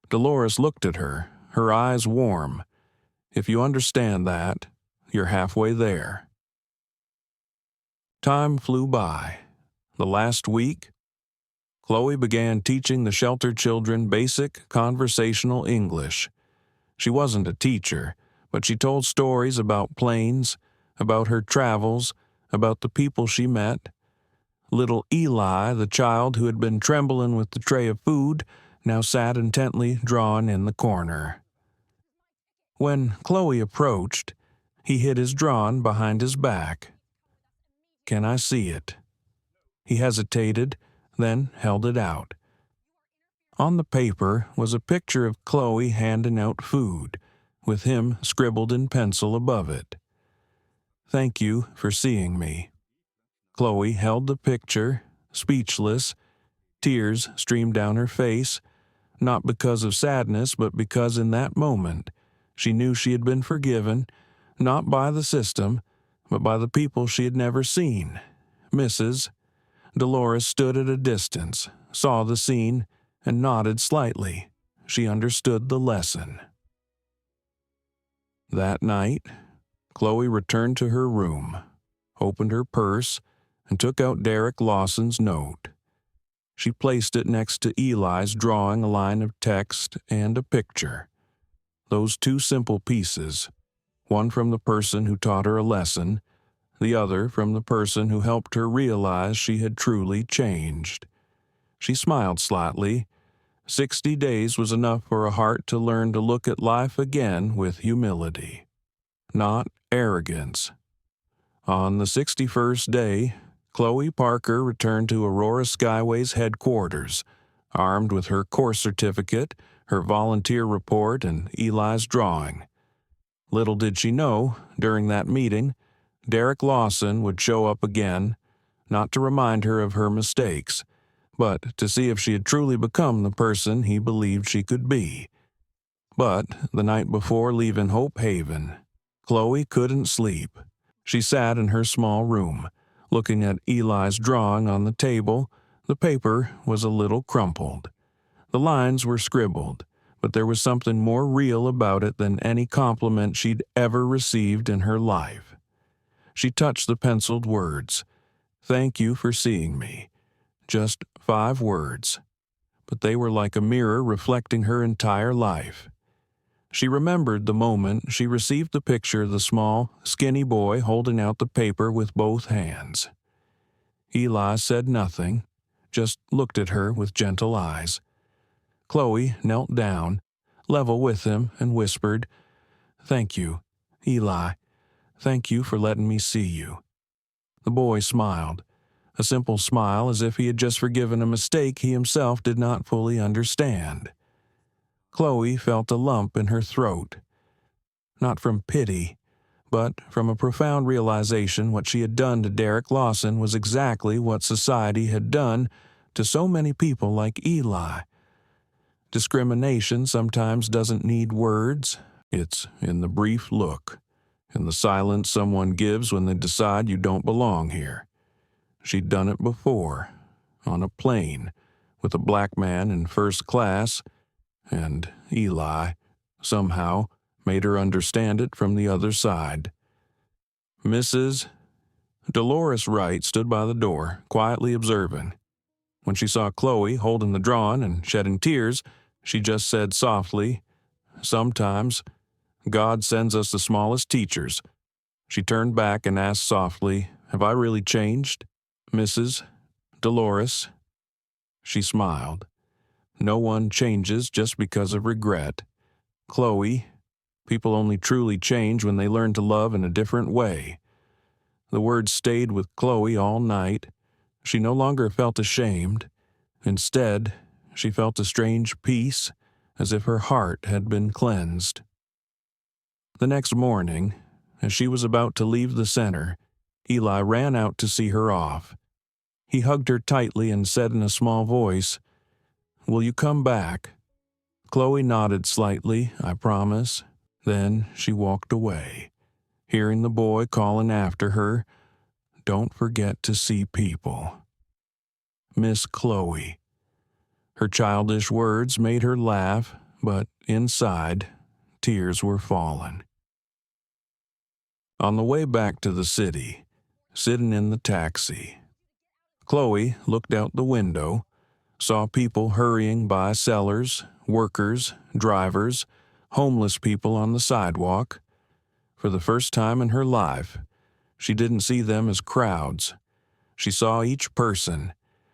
Dolores looked at her, her eyes warm. "If you understand that, you're halfway there." Time flew by. The last week, Chloe began teaching the sheltered children basic conversational English. She wasn't a teacher, but she told stories about planes, about her travels, about the people she met. Little Eli, the child who had been trembling with the tray of food, now sat intently drawing in the corner. When Chloe approached, he hid his drawing behind his back. "Can I see it?" He hesitated, then held it out. On the paper was a picture of Chloe handing out food, with him scribbled in pencil above it. "Thank you for seeing me." Chloe held the picture, speechless. Tears streamed down her face, not because of sadness, but because in that moment she knew she had been forgiven, not by the system, but by the people she had never seen. Mrs. Dolores stood at a distance, saw the scene, and nodded slightly. She understood the lesson. That night, Chloe returned to her room, opened her purse, and took out Derrick Lawson's note. She placed it next to Eli's drawing a line of text and a picture. Those two simple pieces, one from the person who taught her a lesson, the other from the person who helped her realize she had truly changed. She smiled slightly. 60 days was enough for a heart to learn to look at life again with humility, not arrogance. On the 61st day, Chloe Parker returned to Aurora Skyways headquarters, armed with her course certificate, her volunteer report, and Eli's drawing. Little did she know, during that meeting, Derrick Lawson would show up again, not to remind her of her mistakes, but to see if she had truly become the person he believed she could be. But the night before leaving Hope Haven, Chloe couldn't sleep. She sat in her small room, looking at Eli's drawing on the table, The paper was a little crumpled. The lines were scribbled, but there was something more real about it than any compliment she'd ever received in her life. She touched the penciled words. "Thank you for seeing me." Just 5 words, but they were like a mirror reflecting her entire life. She remembered the moment she received the picture of the small, skinny boy holding out the paper with both hands. Eli said nothing, just looked at her with gentle eyes. Chloe knelt down, level with him, and whispered, "Thank you, Eli. Thank you for letting me see you." The boy smiled, a simple smile as if he had just forgiven a mistake he himself did not fully understand. Chloe felt a lump in her throat, not from pity, but from a profound realization what she had done to Derrick Lawson was exactly what society had done to so many people like Eli. Discrimination sometimes doesn't need words. It's in the brief look, in the silence someone gives when they decide you don't belong here. She'd done it before, on a plane, with a black man in first class, and Eli, somehow, made her understand it from the other side. Mrs. Dolores Wright stood by the door, quietly observing. When she saw Chloe holding the drawing and shedding tears, she just said softly, "Sometimes God sends us the smallest teachers." She turned back and asked softly, "Have I really changed, Mrs. Dolores?" She smiled. "No one changes just because of regret. Chloe, people only truly change when they learn to love in a different way." The words stayed with Chloe all night. She no longer felt ashamed. Instead, she felt a strange peace, as if her heart had been cleansed. The next morning, as she was about to leave the center, Eli ran out to see her off. He hugged her tightly and said in a small voice, "Will you come back?" Chloe nodded slightly, "I promise." Then she walked away, hearing the boy calling after her, "Don't forget to see people." Miss Chloe. Her childish words made her laugh, but inside, tears were falling. On the way back to the city, sitting in the taxi, Chloe looked out the window, saw people hurrying by, sellers, workers, drivers, homeless people on the sidewalk. For the first time in her life, she didn't see them as crowds. She saw each person.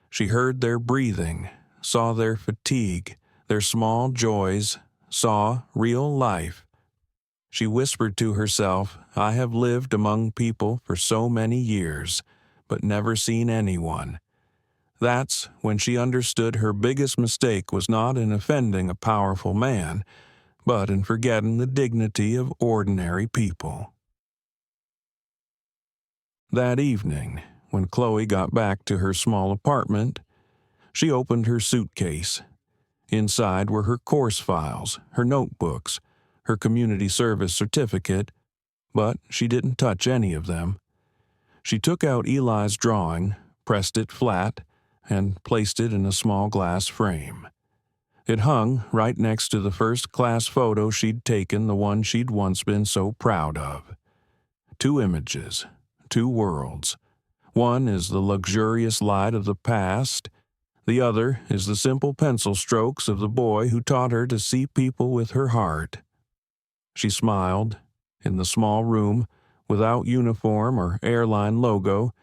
She heard their breathing, saw their fatigue, their small joys, saw real life. She whispered to herself, "I have lived among people for so many years, but never seen anyone." That's when she understood her biggest mistake was not in offending a powerful man, but in forgetting the dignity of ordinary people. That evening, when Chloe got back to her small apartment, she opened her suitcase. Inside were her course files, her notebooks, her community service certificate, but she didn't touch any of them. She took out Eli's drawing, pressed it flat, and placed it in a small glass frame. It hung right next to the first-class photo she'd taken, the one she'd once been so proud of. 2 images, 2 worlds. One is the luxurious light of the past. The other is the simple pencil strokes of the boy who taught her to see people with her heart. She smiled. In the small room, without uniform or airline logo,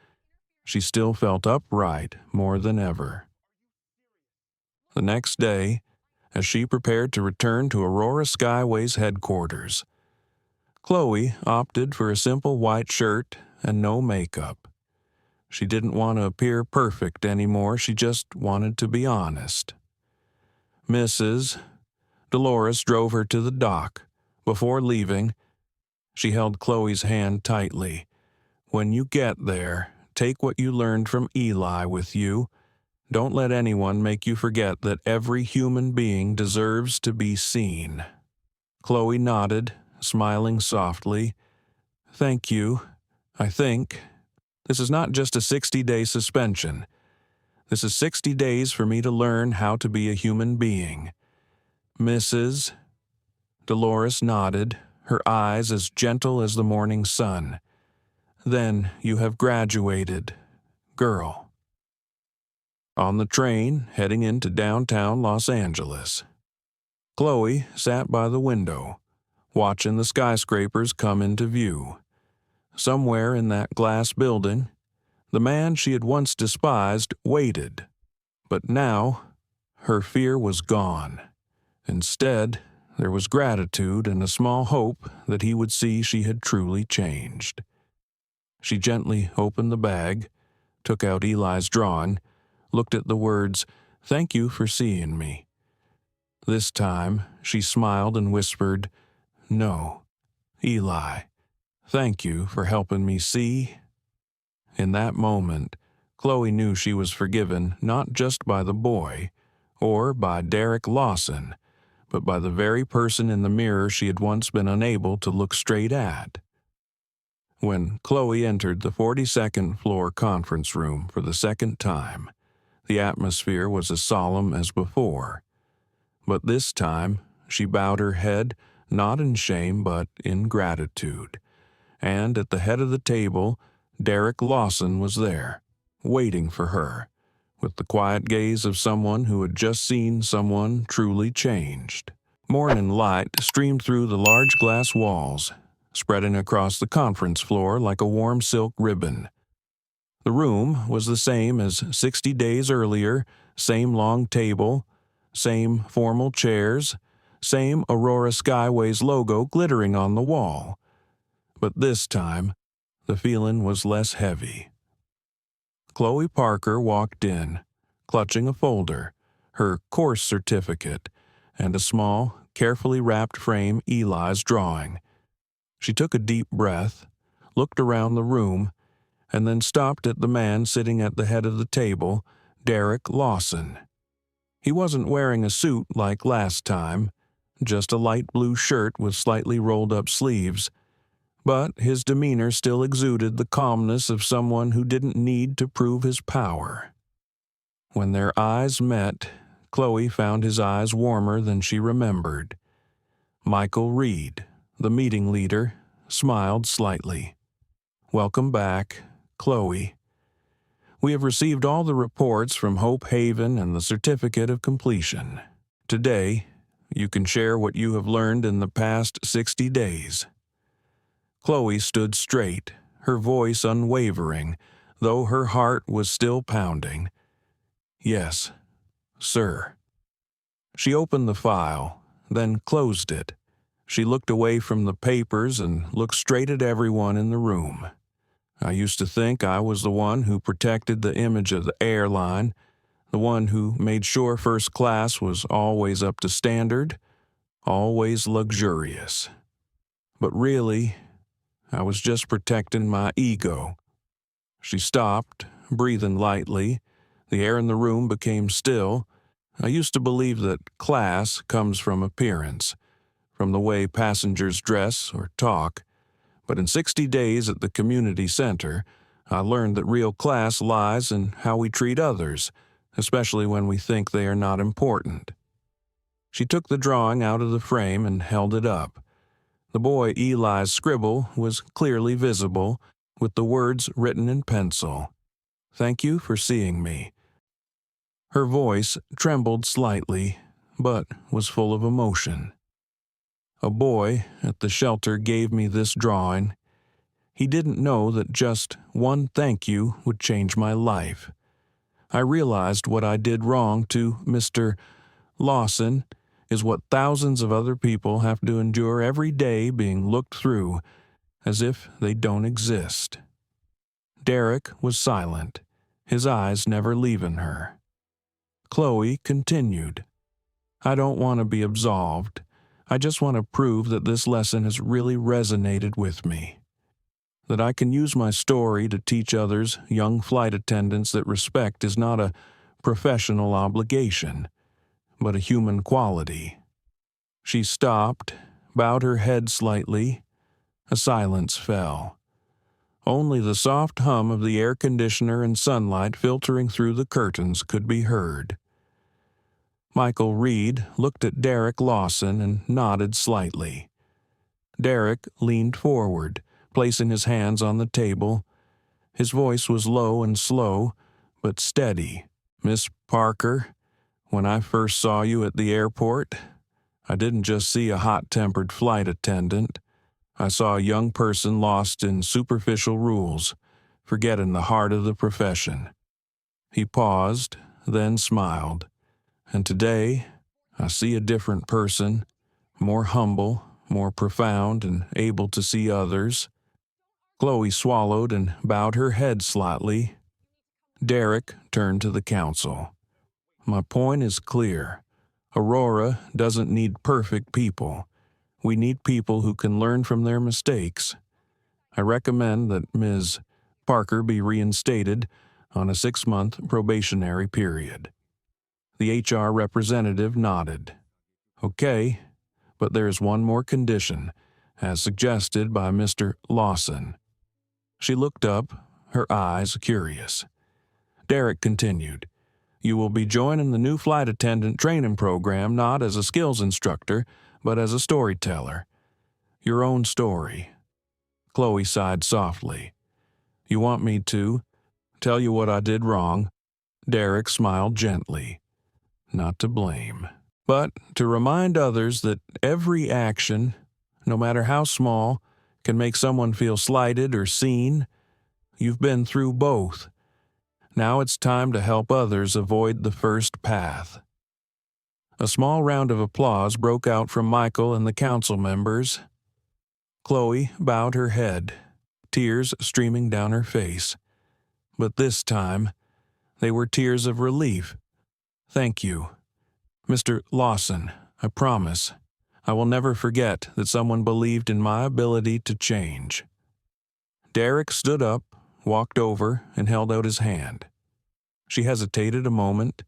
she still felt upright more than ever. The next day, as she prepared to return to Aurora Skyways headquarters, Chloe opted for a simple white shirt and no makeup. She didn't want to appear perfect anymore, she just wanted to be honest. Mrs. Dolores drove her to the dock. Before leaving, she held Chloe's hand tightly. "When you get there, take what you learned from Eli with you. Don't let anyone make you forget that every human being deserves to be seen." Chloe nodded, smiling softly. "Thank you. I think this is not just a 60-day suspension. This is 60 days for me to learn how to be a human being. Mrs. Dolores nodded, her eyes as gentle as the morning sun. Then you have graduated, girl. On the train, heading into downtown Los Angeles, Chloe sat by the window, watching the skyscrapers come into view. Somewhere in that glass building, the man she had once despised waited, but now her fear was gone. Instead, there was gratitude and a small hope that he would see she had truly changed. She gently opened the bag, took out Eli's drawing, looked at the words, "Thank you for seeing me." This time, she smiled and whispered, "No, Eli, thank you for helping me see." In that moment, Chloe knew she was forgiven not just by the boy, or by Derrick Lawson, but by the very person in the mirror she had once been unable to look straight at. When Chloe entered the 42nd floor conference room for the second time, the atmosphere was as solemn as before. But this time, she bowed her head, not in shame but in gratitude. And at the head of the table, Derrick Lawson was there, waiting for her, with the quiet gaze of someone who had just seen someone truly changed. Morning light streamed through the large glass walls, spreading across the conference floor like a warm silk ribbon. The room was the same as 60 days earlier, same long table, same formal chairs, same Aurora Skyways logo glittering on the wall. But this time, the feeling was less heavy. Chloe Parker walked in, clutching a folder, her course certificate, and a small, carefully wrapped frame Eli's drawing. She took a deep breath, looked around the room, and then stopped at the man sitting at the head of the table, Derrick Lawson. He wasn't wearing a suit like last time, just a light blue shirt with slightly rolled-up sleeves, but his demeanor still exuded the calmness of someone who didn't need to prove his power. When their eyes met, Chloe found his eyes warmer than she remembered. Michael Reed, the meeting leader, smiled slightly. "Welcome back, Chloe. We have received all the reports from Hope Haven and the certificate of completion. Today, you can share what you have learned in the past 60 days. Chloe stood straight, her voice unwavering, though her heart was still pounding. "Yes, sir." She opened the file, then closed it. She looked away from the papers and looked straight at everyone in the room. "I used to think I was the one who protected the image of the airline, the one who made sure first class was always up to standard, always luxurious. But really, I was just protecting my ego." She stopped, breathing lightly. The air in the room became still. "I used to believe that class comes from appearance, from the way passengers dress or talk. But in 60 days at the community center, I learned that real class lies in how we treat others, especially when we think they are not important." She took the drawing out of the frame and held it up. The boy Eli's scribble was clearly visible, with the words written in pencil. "Thank you for seeing me." Her voice trembled slightly, but was full of emotion. "A boy at the shelter gave me this drawing. He didn't know that just one thank you would change my life. I realized what I did wrong to Mr. Lawson is what thousands of other people have to endure every day, being looked through as if they don't exist." Derrick was silent, his eyes never leaving her. Chloe continued, "I don't want to be absolved. I just want to prove that this lesson has really resonated with me. That I can use my story to teach others, young flight attendants, that respect is not a professional obligation, but a human quality." She stopped, bowed her head slightly. A silence fell. Only the soft hum of the air conditioner and sunlight filtering through the curtains could be heard. Michael Reed looked at Derrick Lawson and nodded slightly. Derrick leaned forward, placing his hands on the table. His voice was low and slow, but steady. "Miss Parker, when I first saw you at the airport, I didn't just see a hot-tempered flight attendant. I saw a young person lost in superficial rules, forgetting the heart of the profession." He paused, then smiled. "And today, I see a different person, more humble, more profound, and able to see others." Chloe swallowed and bowed her head slightly. Derrick turned to the council. "My point is clear. Aurora doesn't need perfect people. We need people who can learn from their mistakes. I recommend that Ms. Parker be reinstated on a 6-month probationary period." The HR representative nodded. "Okay, but there is one more condition, as suggested by Mr. Lawson." She looked up, her eyes curious. Derrick continued, "You will be joining the new flight attendant training program not as a skills instructor, but as a storyteller. Your own story." Chloe sighed softly. "You want me to tell you what I did wrong?" Derrick smiled gently. "Not to blame, but to remind others that every action, no matter how small, can make someone feel slighted or seen. You've been through both. Now it's time to help others avoid the first path." A small round of applause broke out from Michael and the council members. Chloe bowed her head, tears streaming down her face. But this time, they were tears of relief. "Thank you. Mr. Lawson, I promise, I will never forget that someone believed in my ability to change." Derrick stood up, walked over, and held out his hand. She hesitated a moment,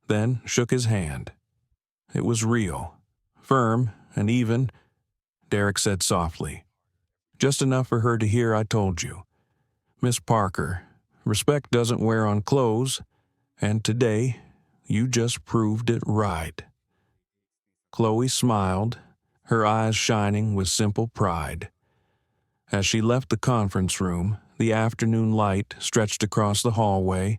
then shook his hand. It was real, firm, and even, Derrick said softly. "Just enough for her to hear I told you. Miss Parker, respect doesn't wear on clothes, and today, you just proved it right." Chloe smiled, her eyes shining with simple pride. As she left the conference room, the afternoon light stretched across the hallway.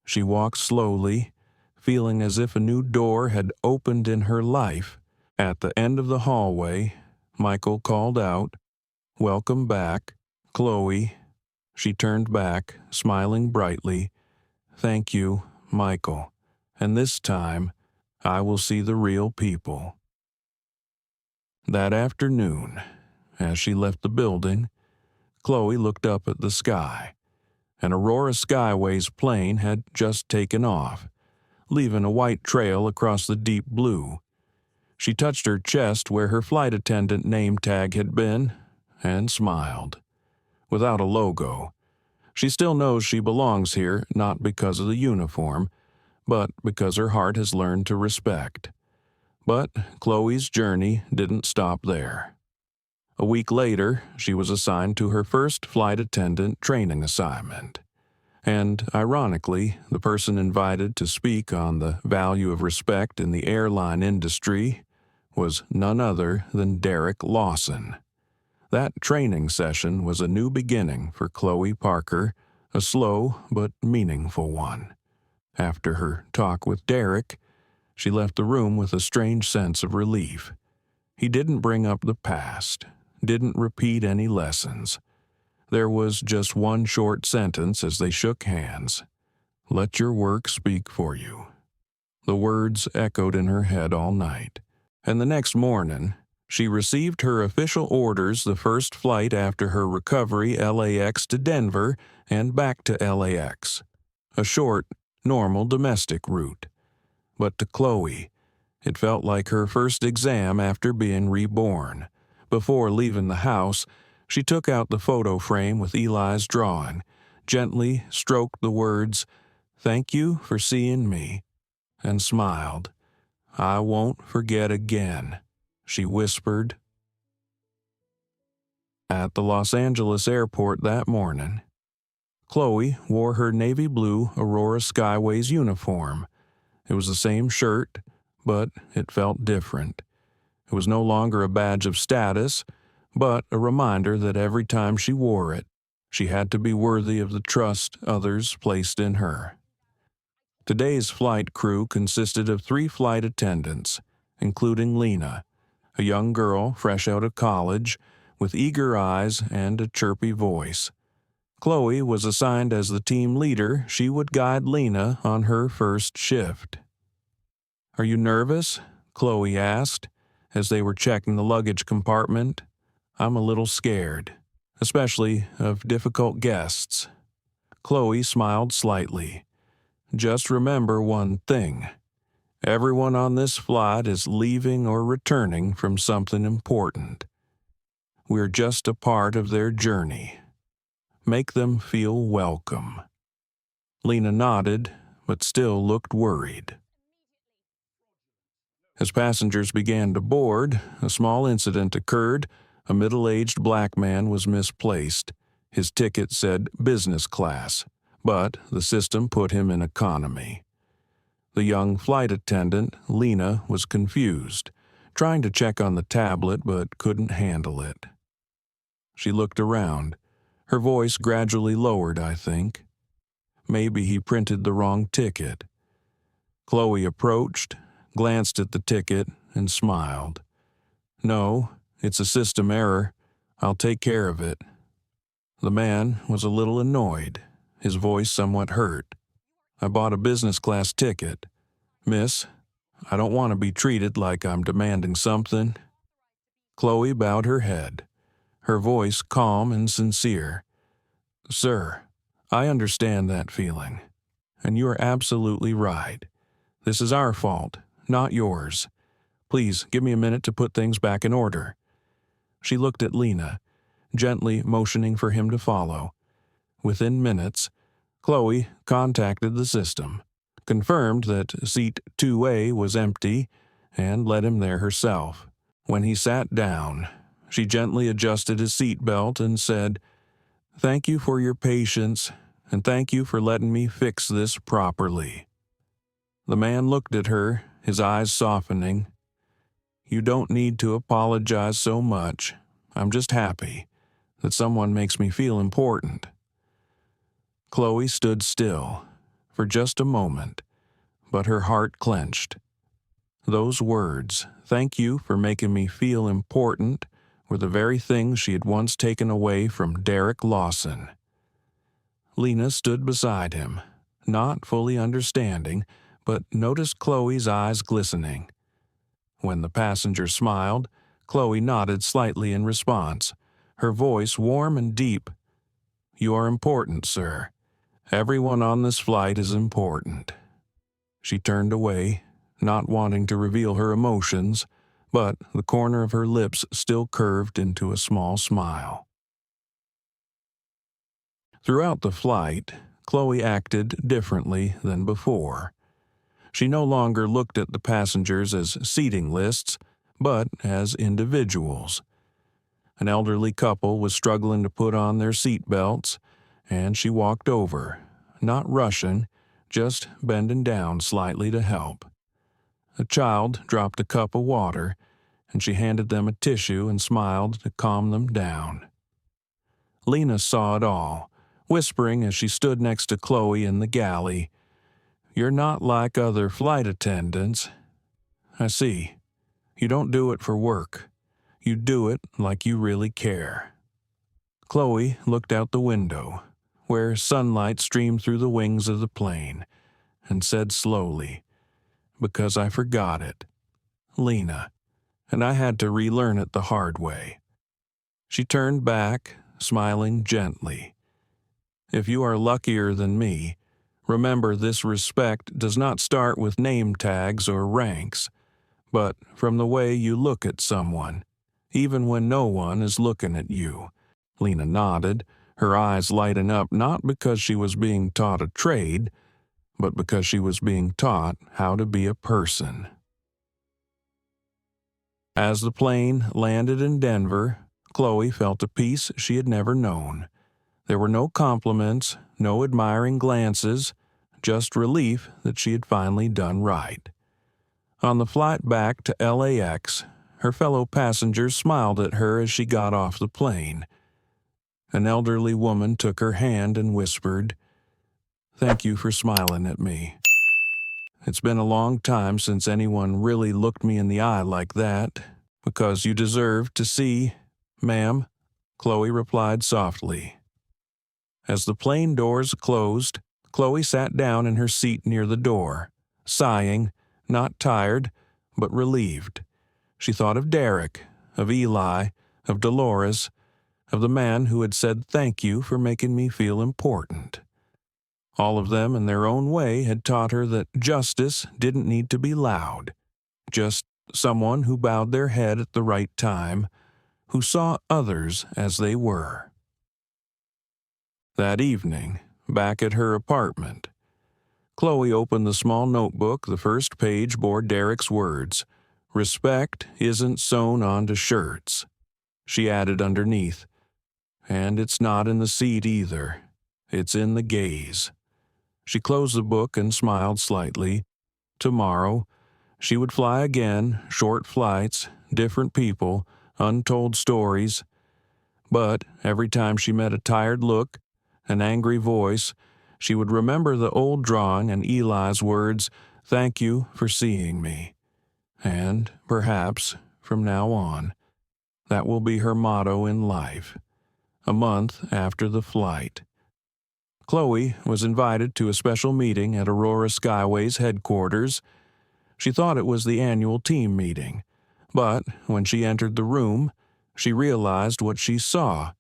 She walked slowly, feeling as if a new door had opened in her life. At the end of the hallway, Michael called out, "Welcome back, Chloe." She turned back, smiling brightly. "Thank you, Michael. And this time, I will see the real people." That afternoon, as she left the building, Chloe looked up at the sky. An Aurora Skyways plane had just taken off, leaving a white trail across the deep blue. She touched her chest where her flight attendant name tag had been, and smiled. Without a logo, she still knows she belongs here not because of the uniform, but because her heart has learned to respect. But Chloe's journey didn't stop there. A week later, she was assigned to her first flight attendant training assignment. And, ironically, the person invited to speak on the value of respect in the airline industry was none other than Derrick Lawson. That training session was a new beginning for Chloe Parker, a slow but meaningful one. After her talk with Derrick, she left the room with a strange sense of relief. He didn't bring up the past, didn't repeat any lessons. There was just one short sentence as they shook hands. "Let your work speak for you." The words echoed in her head all night. And the next morning, she received her official orders the first flight after her recovery LAX to Denver and back to LAX. A short, normal domestic route. But to Chloe, it felt like her first exam after being reborn. Before leaving the house, she took out the photo frame with Eli's drawing, gently stroked the words, "Thank you for seeing me," and smiled. "I won't forget again," she whispered. At the Los Angeles airport that morning, Chloe wore her navy blue Aurora Skyways uniform. It was the same shirt, but it felt different. It was no longer a badge of status, but a reminder that every time she wore it, she had to be worthy of the trust others placed in her. Today's flight crew consisted of 3 flight attendants, including Lena, a young girl fresh out of college, with eager eyes and a chirpy voice. Chloe was assigned as the team leader. She would guide Lena on her first shift. "Are you nervous?" Chloe asked, as they were checking the luggage compartment. "I'm a little scared, especially of difficult guests." Chloe smiled slightly. "Just remember one thing. Everyone on this flight is leaving or returning from something important. We're just a part of their journey. Make them feel welcome." Lena nodded, but still looked worried. As passengers began to board, a small incident occurred. A middle-aged black man was misplaced. His ticket said business class, but the system put him in economy. The young flight attendant, Lena, was confused, trying to check on the tablet but couldn't handle it. She looked around. Her voice gradually lowered, I think. Maybe he printed the wrong ticket. Chloe approached, glanced at the ticket, and smiled. "No, it's a system error. I'll take care of it." The man was a little annoyed, his voice somewhat hurt. "I bought a business class ticket. Miss, I don't want to be treated like I'm demanding something." Chloe bowed her head, her voice calm and sincere. "Sir, I understand that feeling, and you are absolutely right. This is our fault, not yours. Please give me a minute to put things back in order." She looked at Lena, gently motioning for him to follow. Within minutes, Chloe contacted the system, confirmed that seat 2A was empty, and led him there herself. When he sat down, she gently adjusted his seatbelt and said, "Thank you for your patience, and thank you for letting me fix this properly." The man looked at her, his eyes softening. "You don't need to apologize so much. I'm just happy that someone makes me feel important." Chloe stood still for just a moment, but her heart clenched. Those words, "Thank you for making me feel important," were the very things she had once taken away from Derrick Lawson. Lena stood beside him, not fully understanding, but noticed Chloe's eyes glistening. When the passenger smiled, Chloe nodded slightly in response, her voice warm and deep. "You are important, sir. Everyone on this flight is important." She turned away, not wanting to reveal her emotions, but the corner of her lips still curved into a small smile. Throughout the flight, Chloe acted differently than before. She no longer looked at the passengers as seating lists, but as individuals. An elderly couple was struggling to put on their seat belts, and she walked over, not rushing, just bending down slightly to help. A child dropped a cup of water, and she handed them a tissue and smiled to calm them down. Lena saw it all, whispering as she stood next to Chloe in the galley, "You're not like other flight attendants. I see. You don't do it for work. You do it like you really care." Chloe looked out the window, where sunlight streamed through the wings of the plane, and said slowly, "Because I forgot it. Lena. And I had to relearn it the hard way." She turned back, smiling gently. "If you are luckier than me, remember this respect does not start with name tags or ranks, but from the way you look at someone, even when no one is looking at you." Lena nodded, her eyes lighting up not because she was being taught a trade, but because she was being taught how to be a person. As the plane landed in Denver, Chloe felt a peace she had never known. There were no compliments, no admiring glances, just relief that she had finally done right. On the flight back to LAX, her fellow passengers smiled at her as she got off the plane. An elderly woman took her hand and whispered, "Thank you for smiling at me. It's been a long time since anyone really looked me in the eye like that, because you deserve to see." "Ma'am," Chloe replied softly. As the plane doors closed, Chloe sat down in her seat near the door, sighing, not tired, but relieved. She thought of Derrick, of Eli, of Dolores, of the man who had said thank you for making me feel important. All of them in their own way had taught her that justice didn't need to be loud, just someone who bowed their head at the right time, who saw others as they were. That evening, back at her apartment, Chloe opened the small notebook. The first page bore Derrick's words, "Respect isn't sewn onto shirts." She added underneath, "And it's not in the seat either. It's in the gaze." She closed the book and smiled slightly. Tomorrow, she would fly again, short flights, different people, untold stories. But every time she met a tired look, an angry voice, she would remember the old drawing and Eli's words, "Thank you for seeing me." And, perhaps, from now on, that will be her motto in life. A month after the flight, Chloe was invited to a special meeting at Aurora Skyways headquarters. She thought it was the annual team meeting, but when she entered the room, she realized what she saw.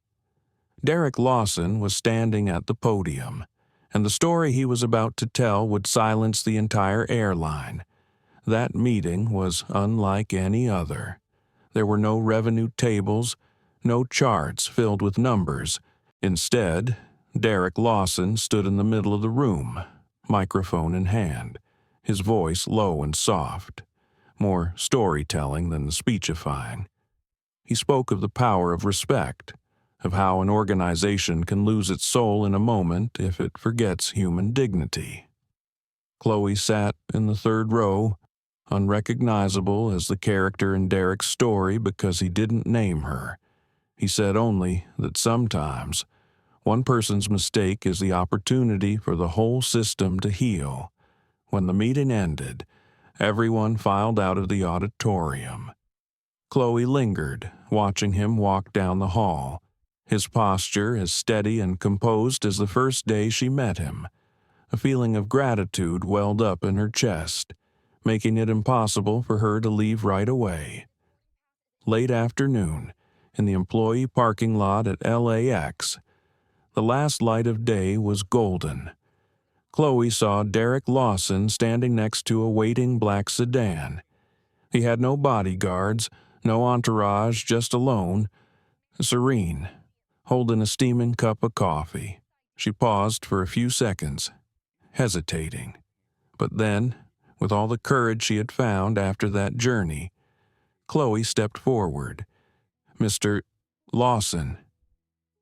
Derrick Lawson was standing at the podium, and the story he was about to tell would silence the entire airline. That meeting was unlike any other. There were no revenue tables, no charts filled with numbers. Instead, Derrick Lawson stood in the middle of the room, microphone in hand, his voice low and soft, more storytelling than speechifying. He spoke of the power of respect, of how an organization can lose its soul in a moment if it forgets human dignity. Chloe sat in the third row, unrecognizable as the character in Derrick's story because he didn't name her. He said only that sometimes one person's mistake is the opportunity for the whole system to heal. When the meeting ended, everyone filed out of the auditorium. Chloe lingered, watching him walk down the hall, his posture as steady and composed as the first day she met him. A feeling of gratitude welled up in her chest, making it impossible for her to leave right away. Late afternoon, in the employee parking lot at LAX, the last light of day was golden. Chloe saw Derrick Lawson standing next to a waiting black sedan. He had no bodyguards, no entourage, just alone, serene, holding a steaming cup of coffee. She paused for a few seconds, hesitating. But then, with all the courage she had found after that journey, Chloe stepped forward. "Mr. Lawson."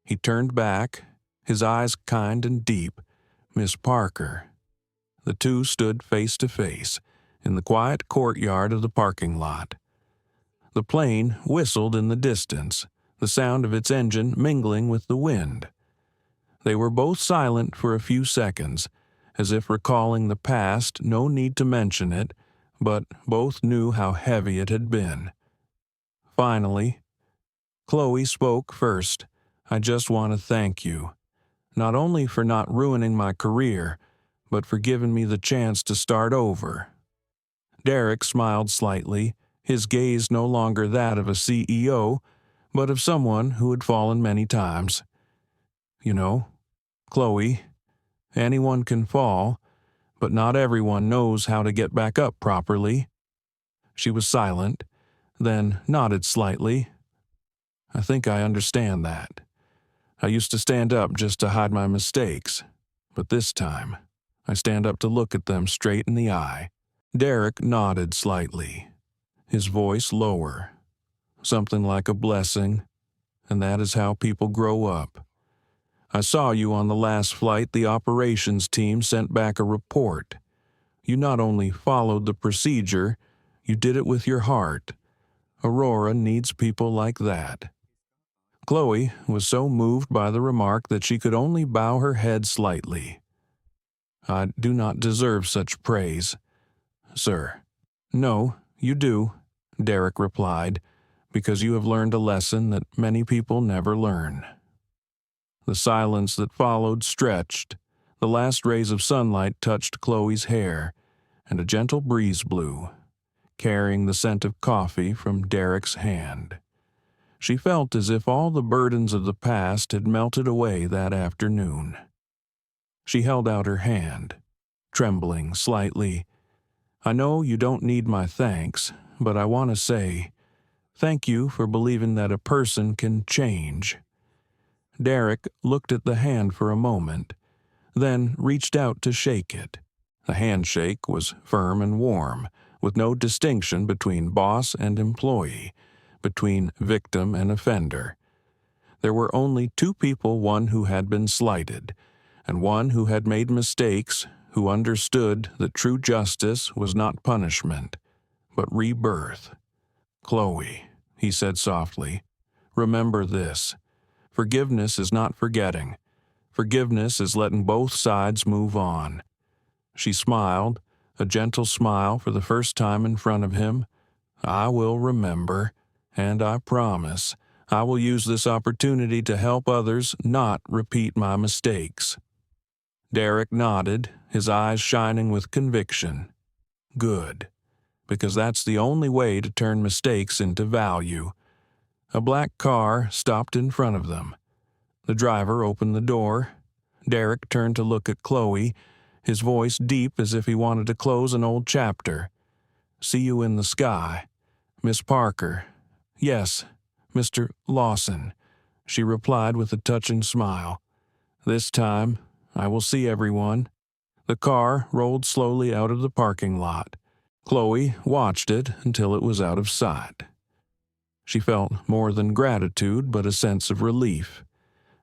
He turned back, his eyes kind and deep. "Miss Parker." The two stood face to face in the quiet courtyard of the parking lot. The plane whistled in the distance, the sound of its engine mingling with the wind. They were both silent for a few seconds, as if recalling the past. No need to mention it, but both knew how heavy it had been. Finally, Chloe spoke first. "I just want to thank you, not only for not ruining my career, but for giving me the chance to start over." Derrick smiled slightly, his gaze no longer that of a CEO, but of someone who had fallen many times. "You know, Chloe, anyone can fall, but not everyone knows how to get back up properly." She was silent, then nodded slightly. "I think I understand that. I used to stand up just to hide my mistakes, but this time, I stand up to look at them straight in the eye." Derrick nodded slightly, his voice lower, something like a blessing, and that is how people grow up. I saw you on the last flight the operations team sent back a report. You not only followed the procedure, you did it with your heart. Aurora needs people like that." Chloe was so moved by the remark that she could only bow her head slightly. "I do not deserve such praise, sir." "No, you do," Derrick replied, "because you have learned a lesson that many people never learn." The silence that followed stretched. The last rays of sunlight touched Chloe's hair, and a gentle breeze blew, carrying the scent of coffee from Derrick's hand. She felt as if all the burdens of the past had melted away that afternoon. She held out her hand, trembling slightly. "I know you don't need my thanks, but I want to say, thank you for believing that a person can change." Derrick looked at the hand for a moment, then reached out to shake it. The handshake was firm and warm, with no distinction between boss and employee, between victim and offender. There were only two people, one who had been slighted, and one who had made mistakes, who understood that true justice was not punishment, but rebirth. "Chloe," he said softly, "remember this. Forgiveness is not forgetting. Forgiveness is letting both sides move on." She smiled, a gentle smile for the first time in front of him. "I will remember, and I promise I will use this opportunity to help others not repeat my mistakes." Derrick nodded, his eyes shining with conviction. "Good, because that's the only way to turn mistakes into value." A black car stopped in front of them. The driver opened the door. Derrick turned to look at Chloe, his voice deep as if he wanted to close an old chapter. "See you in the sky, Miss Parker." "Yes, Mr. Lawson," she replied with a touching smile. "This time, I will see everyone." The car rolled slowly out of the parking lot. Chloe watched it until it was out of sight. She felt more than gratitude, but a sense of relief,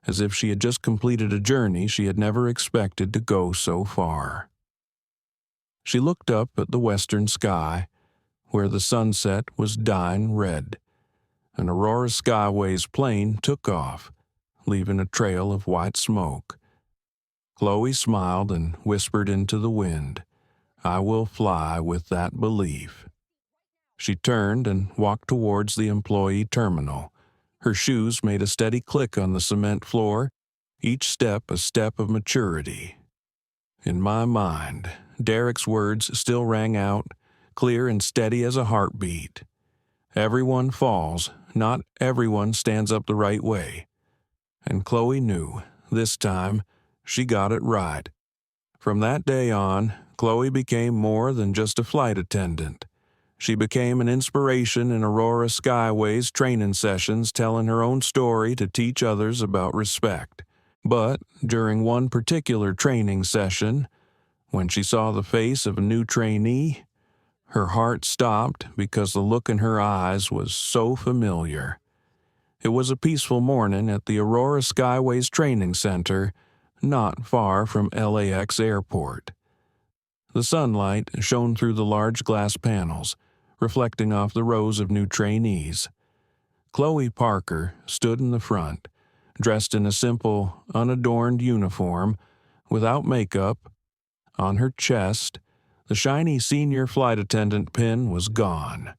as if she had just completed a journey she had never expected to go so far. She looked up at the western sky, where the sunset was dying red. An Aurora Skyways plane took off, leaving a trail of white smoke. Chloe smiled and whispered into the wind, "I will fly with that belief." She turned and walked towards the employee terminal. Her shoes made a steady click on the cement floor, each step a step of maturity. In my mind, Derrick's words still rang out, clear and steady as a heartbeat. Everyone falls, not everyone stands up the right way. And Chloe knew, this time, she got it right. From that day on, Chloe became more than just a flight attendant. She became an inspiration in Aurora Skyways training sessions, telling her own story to teach others about respect. But during one particular training session, when she saw the face of a new trainee, her heart stopped because the look in her eyes was so familiar. It was a peaceful morning at the Aurora Skyways Training Center, not far from LAX Airport. The sunlight shone through the large glass panels, reflecting off the rows of new trainees. Chloe Parker stood in the front, dressed in a simple, unadorned uniform, without makeup. On her chest, the shiny senior flight attendant pin was gone,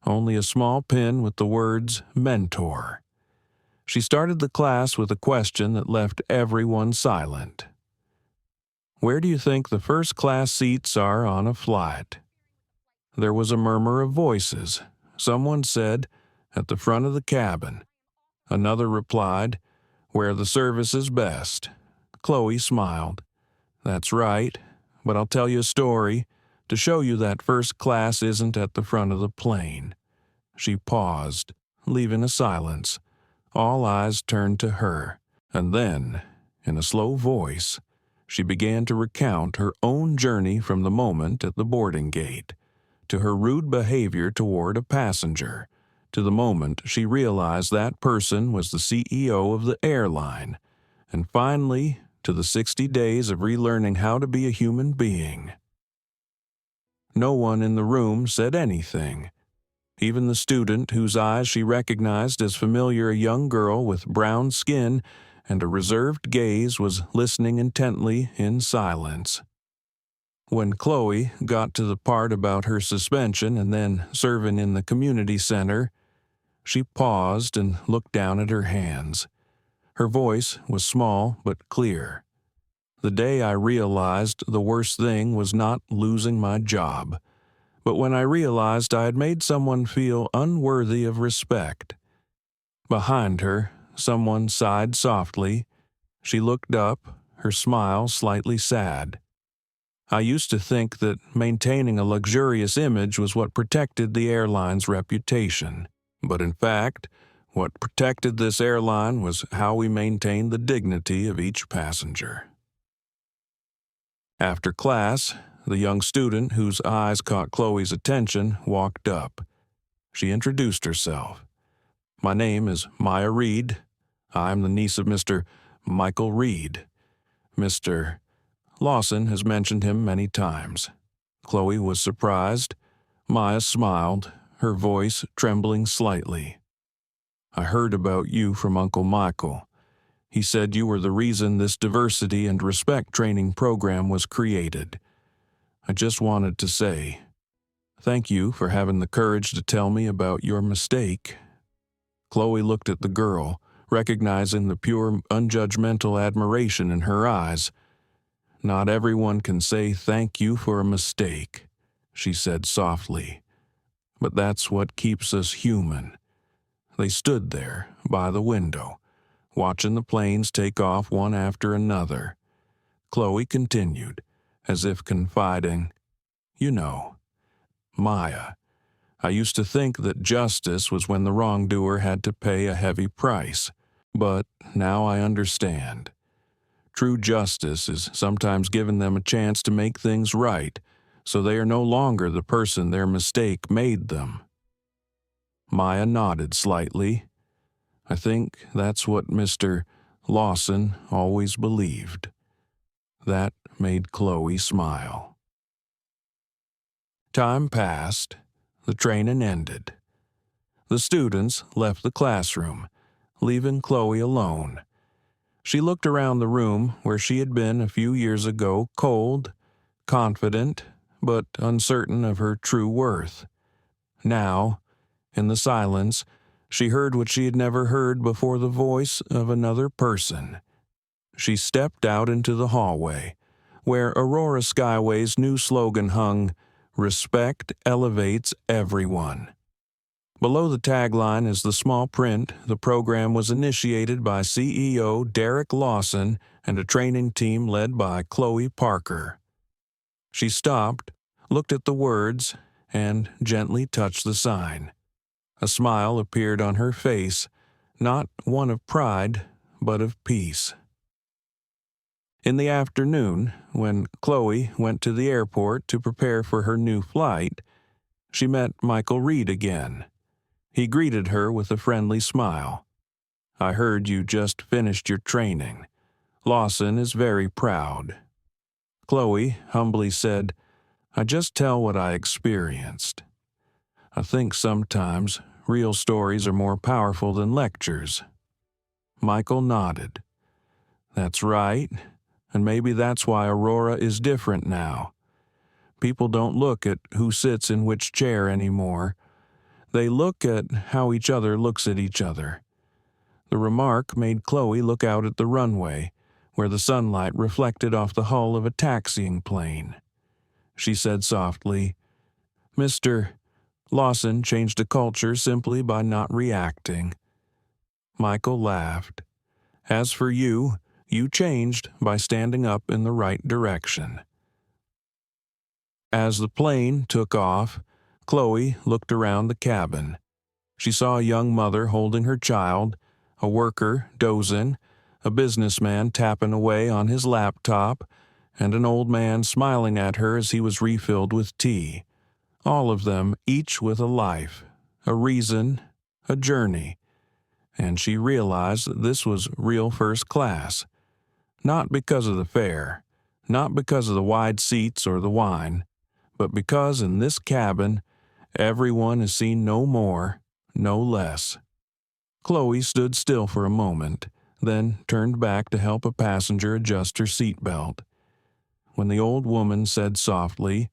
only a small pin with the words "Mentor." She started the class with a question that left everyone silent. "Where do you think the first-class seats are on a flight?" There was a murmur of voices. Someone said, "At the front of the cabin." Another replied, "Where the service is best." Chloe smiled. "That's right, but I'll tell you a story to show you that first class isn't at the front of the plane." She paused, leaving a silence. All eyes turned to her, and then, in a slow voice, she began to recount her own journey from the moment at the boarding gate, to her rude behavior toward a passenger, to the moment she realized that person was the CEO of the airline, and finally to the 60 days of relearning how to be a human being. No one in the room said anything. Even the student whose eyes she recognized as familiar, a young girl with brown skin and a reserved gaze, was listening intently in silence. When Chloe got to the part about her suspension and then serving in the community center, she paused and looked down at her hands. Her voice was small but clear. The day I realized the worst thing was not losing my job, but when I realized I had made someone feel unworthy of respect. Behind her, someone sighed softly. She looked up, her smile slightly sad. I used to think that maintaining a luxurious image was what protected the airline's reputation, but in fact, what protected this airline was how we maintained the dignity of each passenger. After class, the young student whose eyes caught Chloe's attention walked up. She introduced herself. "My name is Maya Reed. I'm the niece of Mr. Michael Reed. Mr. Lawson has mentioned him many times." Chloe was surprised. Maya smiled, her voice trembling slightly. "I heard about you from Uncle Michael. He said you were the reason this diversity and respect training program was created. I just wanted to say, thank you for having the courage to tell me about your mistake." Chloe looked at the girl, recognizing the pure, unjudgmental admiration in her eyes. "Not everyone can say thank you for a mistake," she said softly. "But that's what keeps us human." They stood there, by the window, watching the planes take off one after another. Chloe continued, as if confiding, "You know, Maya, I used to think that justice was when the wrongdoer had to pay a heavy price, but now I understand. True justice is sometimes giving them a chance to make things right, so they are no longer the person their mistake made them." Maya nodded slightly. "I think that's what Mr. Lawson always believed." That made Chloe smile. Time passed. The training ended. The students left the classroom, leaving Chloe alone. She looked around the room where she had been a few years ago, cold, confident, but uncertain of her true worth. Now, in the silence, she heard what she had never heard before, the voice of another person. She stepped out into the hallway, where Aurora Skyways' new slogan hung, "Respect elevates everyone." Below the tagline is the small print, "The program was initiated by CEO Derrick Lawson and a training team led by Chloe Parker." She stopped, looked at the words, and gently touched the sign. A smile appeared on her face, not one of pride, but of peace. In the afternoon, when Chloe went to the airport to prepare for her new flight, she met Michael Reed again. He greeted her with a friendly smile. "I heard you just finished your training. Lawson is very proud." Chloe humbly said, "I just tell what I experienced. I think sometimes real stories are more powerful than lectures." Michael nodded. "That's right, and maybe that's why Aurora is different now. People don't look at who sits in which chair anymore. They look at how each other looks at each other." The remark made Chloe look out at the runway, where the sunlight reflected off the hull of a taxiing plane. She said softly, "Mr. Lawson changed a culture simply by not reacting." Michael laughed. "As for you, you changed by standing up in the right direction." As the plane took off, Chloe looked around the cabin. She saw a young mother holding her child, a worker dozing, a businessman tapping away on his laptop, and an old man smiling at her as he was refilled with tea. All of them, each with a life, a reason, a journey, and she realized that this was real first class. Not because of the fare, not because of the wide seats or the wine, but because in this cabin, everyone is seen no more, no less. Chloe stood still for a moment, then turned back to help a passenger adjust her seatbelt. When the old woman said softly,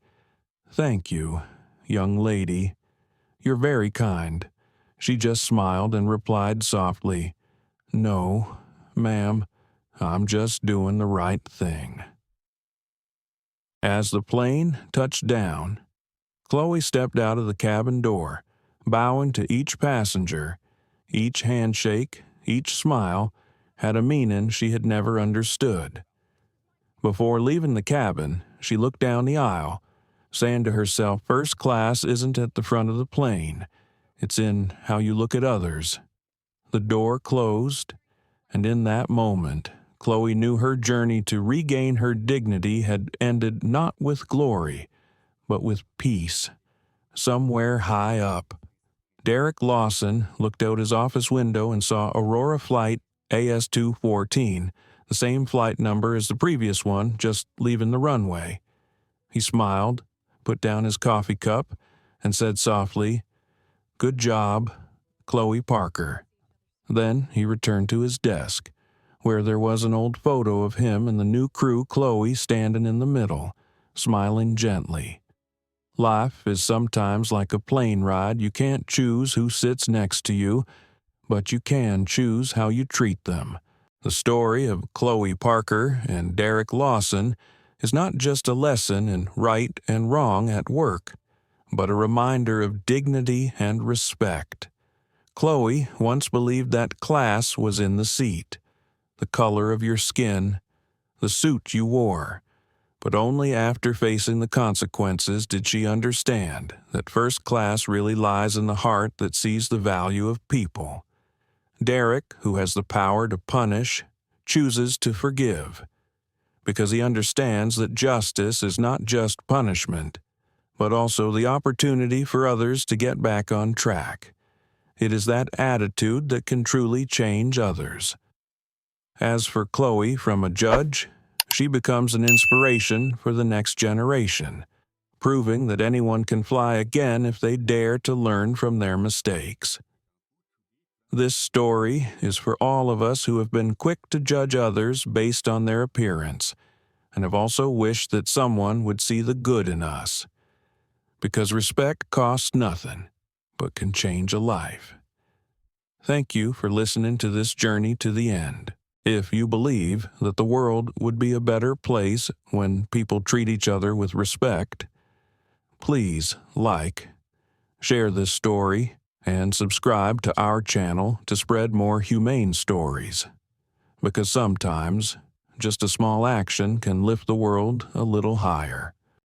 "Thank you, young lady. You're very kind," she just smiled and replied softly, "No, ma'am, I'm just doing the right thing." As the plane touched down, Chloe stepped out of the cabin door, bowing to each passenger. Each handshake, each smile, had a meaning she had never understood. Before leaving the cabin, she looked down the aisle, saying to herself, first class isn't at the front of the plane. It's in how you look at others. The door closed, and in that moment, Chloe knew her journey to regain her dignity had ended not with glory, but with peace, somewhere high up. Derrick Lawson looked out his office window and saw Aurora Flight AS214, the same flight number as the previous one, just leaving the runway. He smiled, put down his coffee cup, and said softly, "Good job, Chloe Parker." Then he returned to his desk, where there was an old photo of him and the new crew Chloe standing in the middle, smiling gently. Life is sometimes like a plane ride. You can't choose who sits next to you, but you can choose how you treat them. The story of Chloe Parker and Derrick Lawson is not just a lesson in right and wrong at work, but a reminder of dignity and respect. Chloe once believed that class was in the seat, the color of your skin, the suit you wore. But only after facing the consequences did she understand that first class really lies in the heart that sees the value of people. Derrick, who has the power to punish, chooses to forgive, because he understands that justice is not just punishment, but also the opportunity for others to get back on track. It is that attitude that can truly change others. As for Chloe, from a judge, she becomes an inspiration for the next generation, proving that anyone can fly again if they dare to learn from their mistakes. This story is for all of us who have been quick to judge others based on their appearance, and have also wished that someone would see the good in us. Because respect costs nothing, but can change a life. Thank you for listening to this journey to the end. If you believe that the world would be a better place when people treat each other with respect, please like, share this story, and subscribe to our channel to spread more humane stories. Because sometimes, just a small action can lift the world a little higher.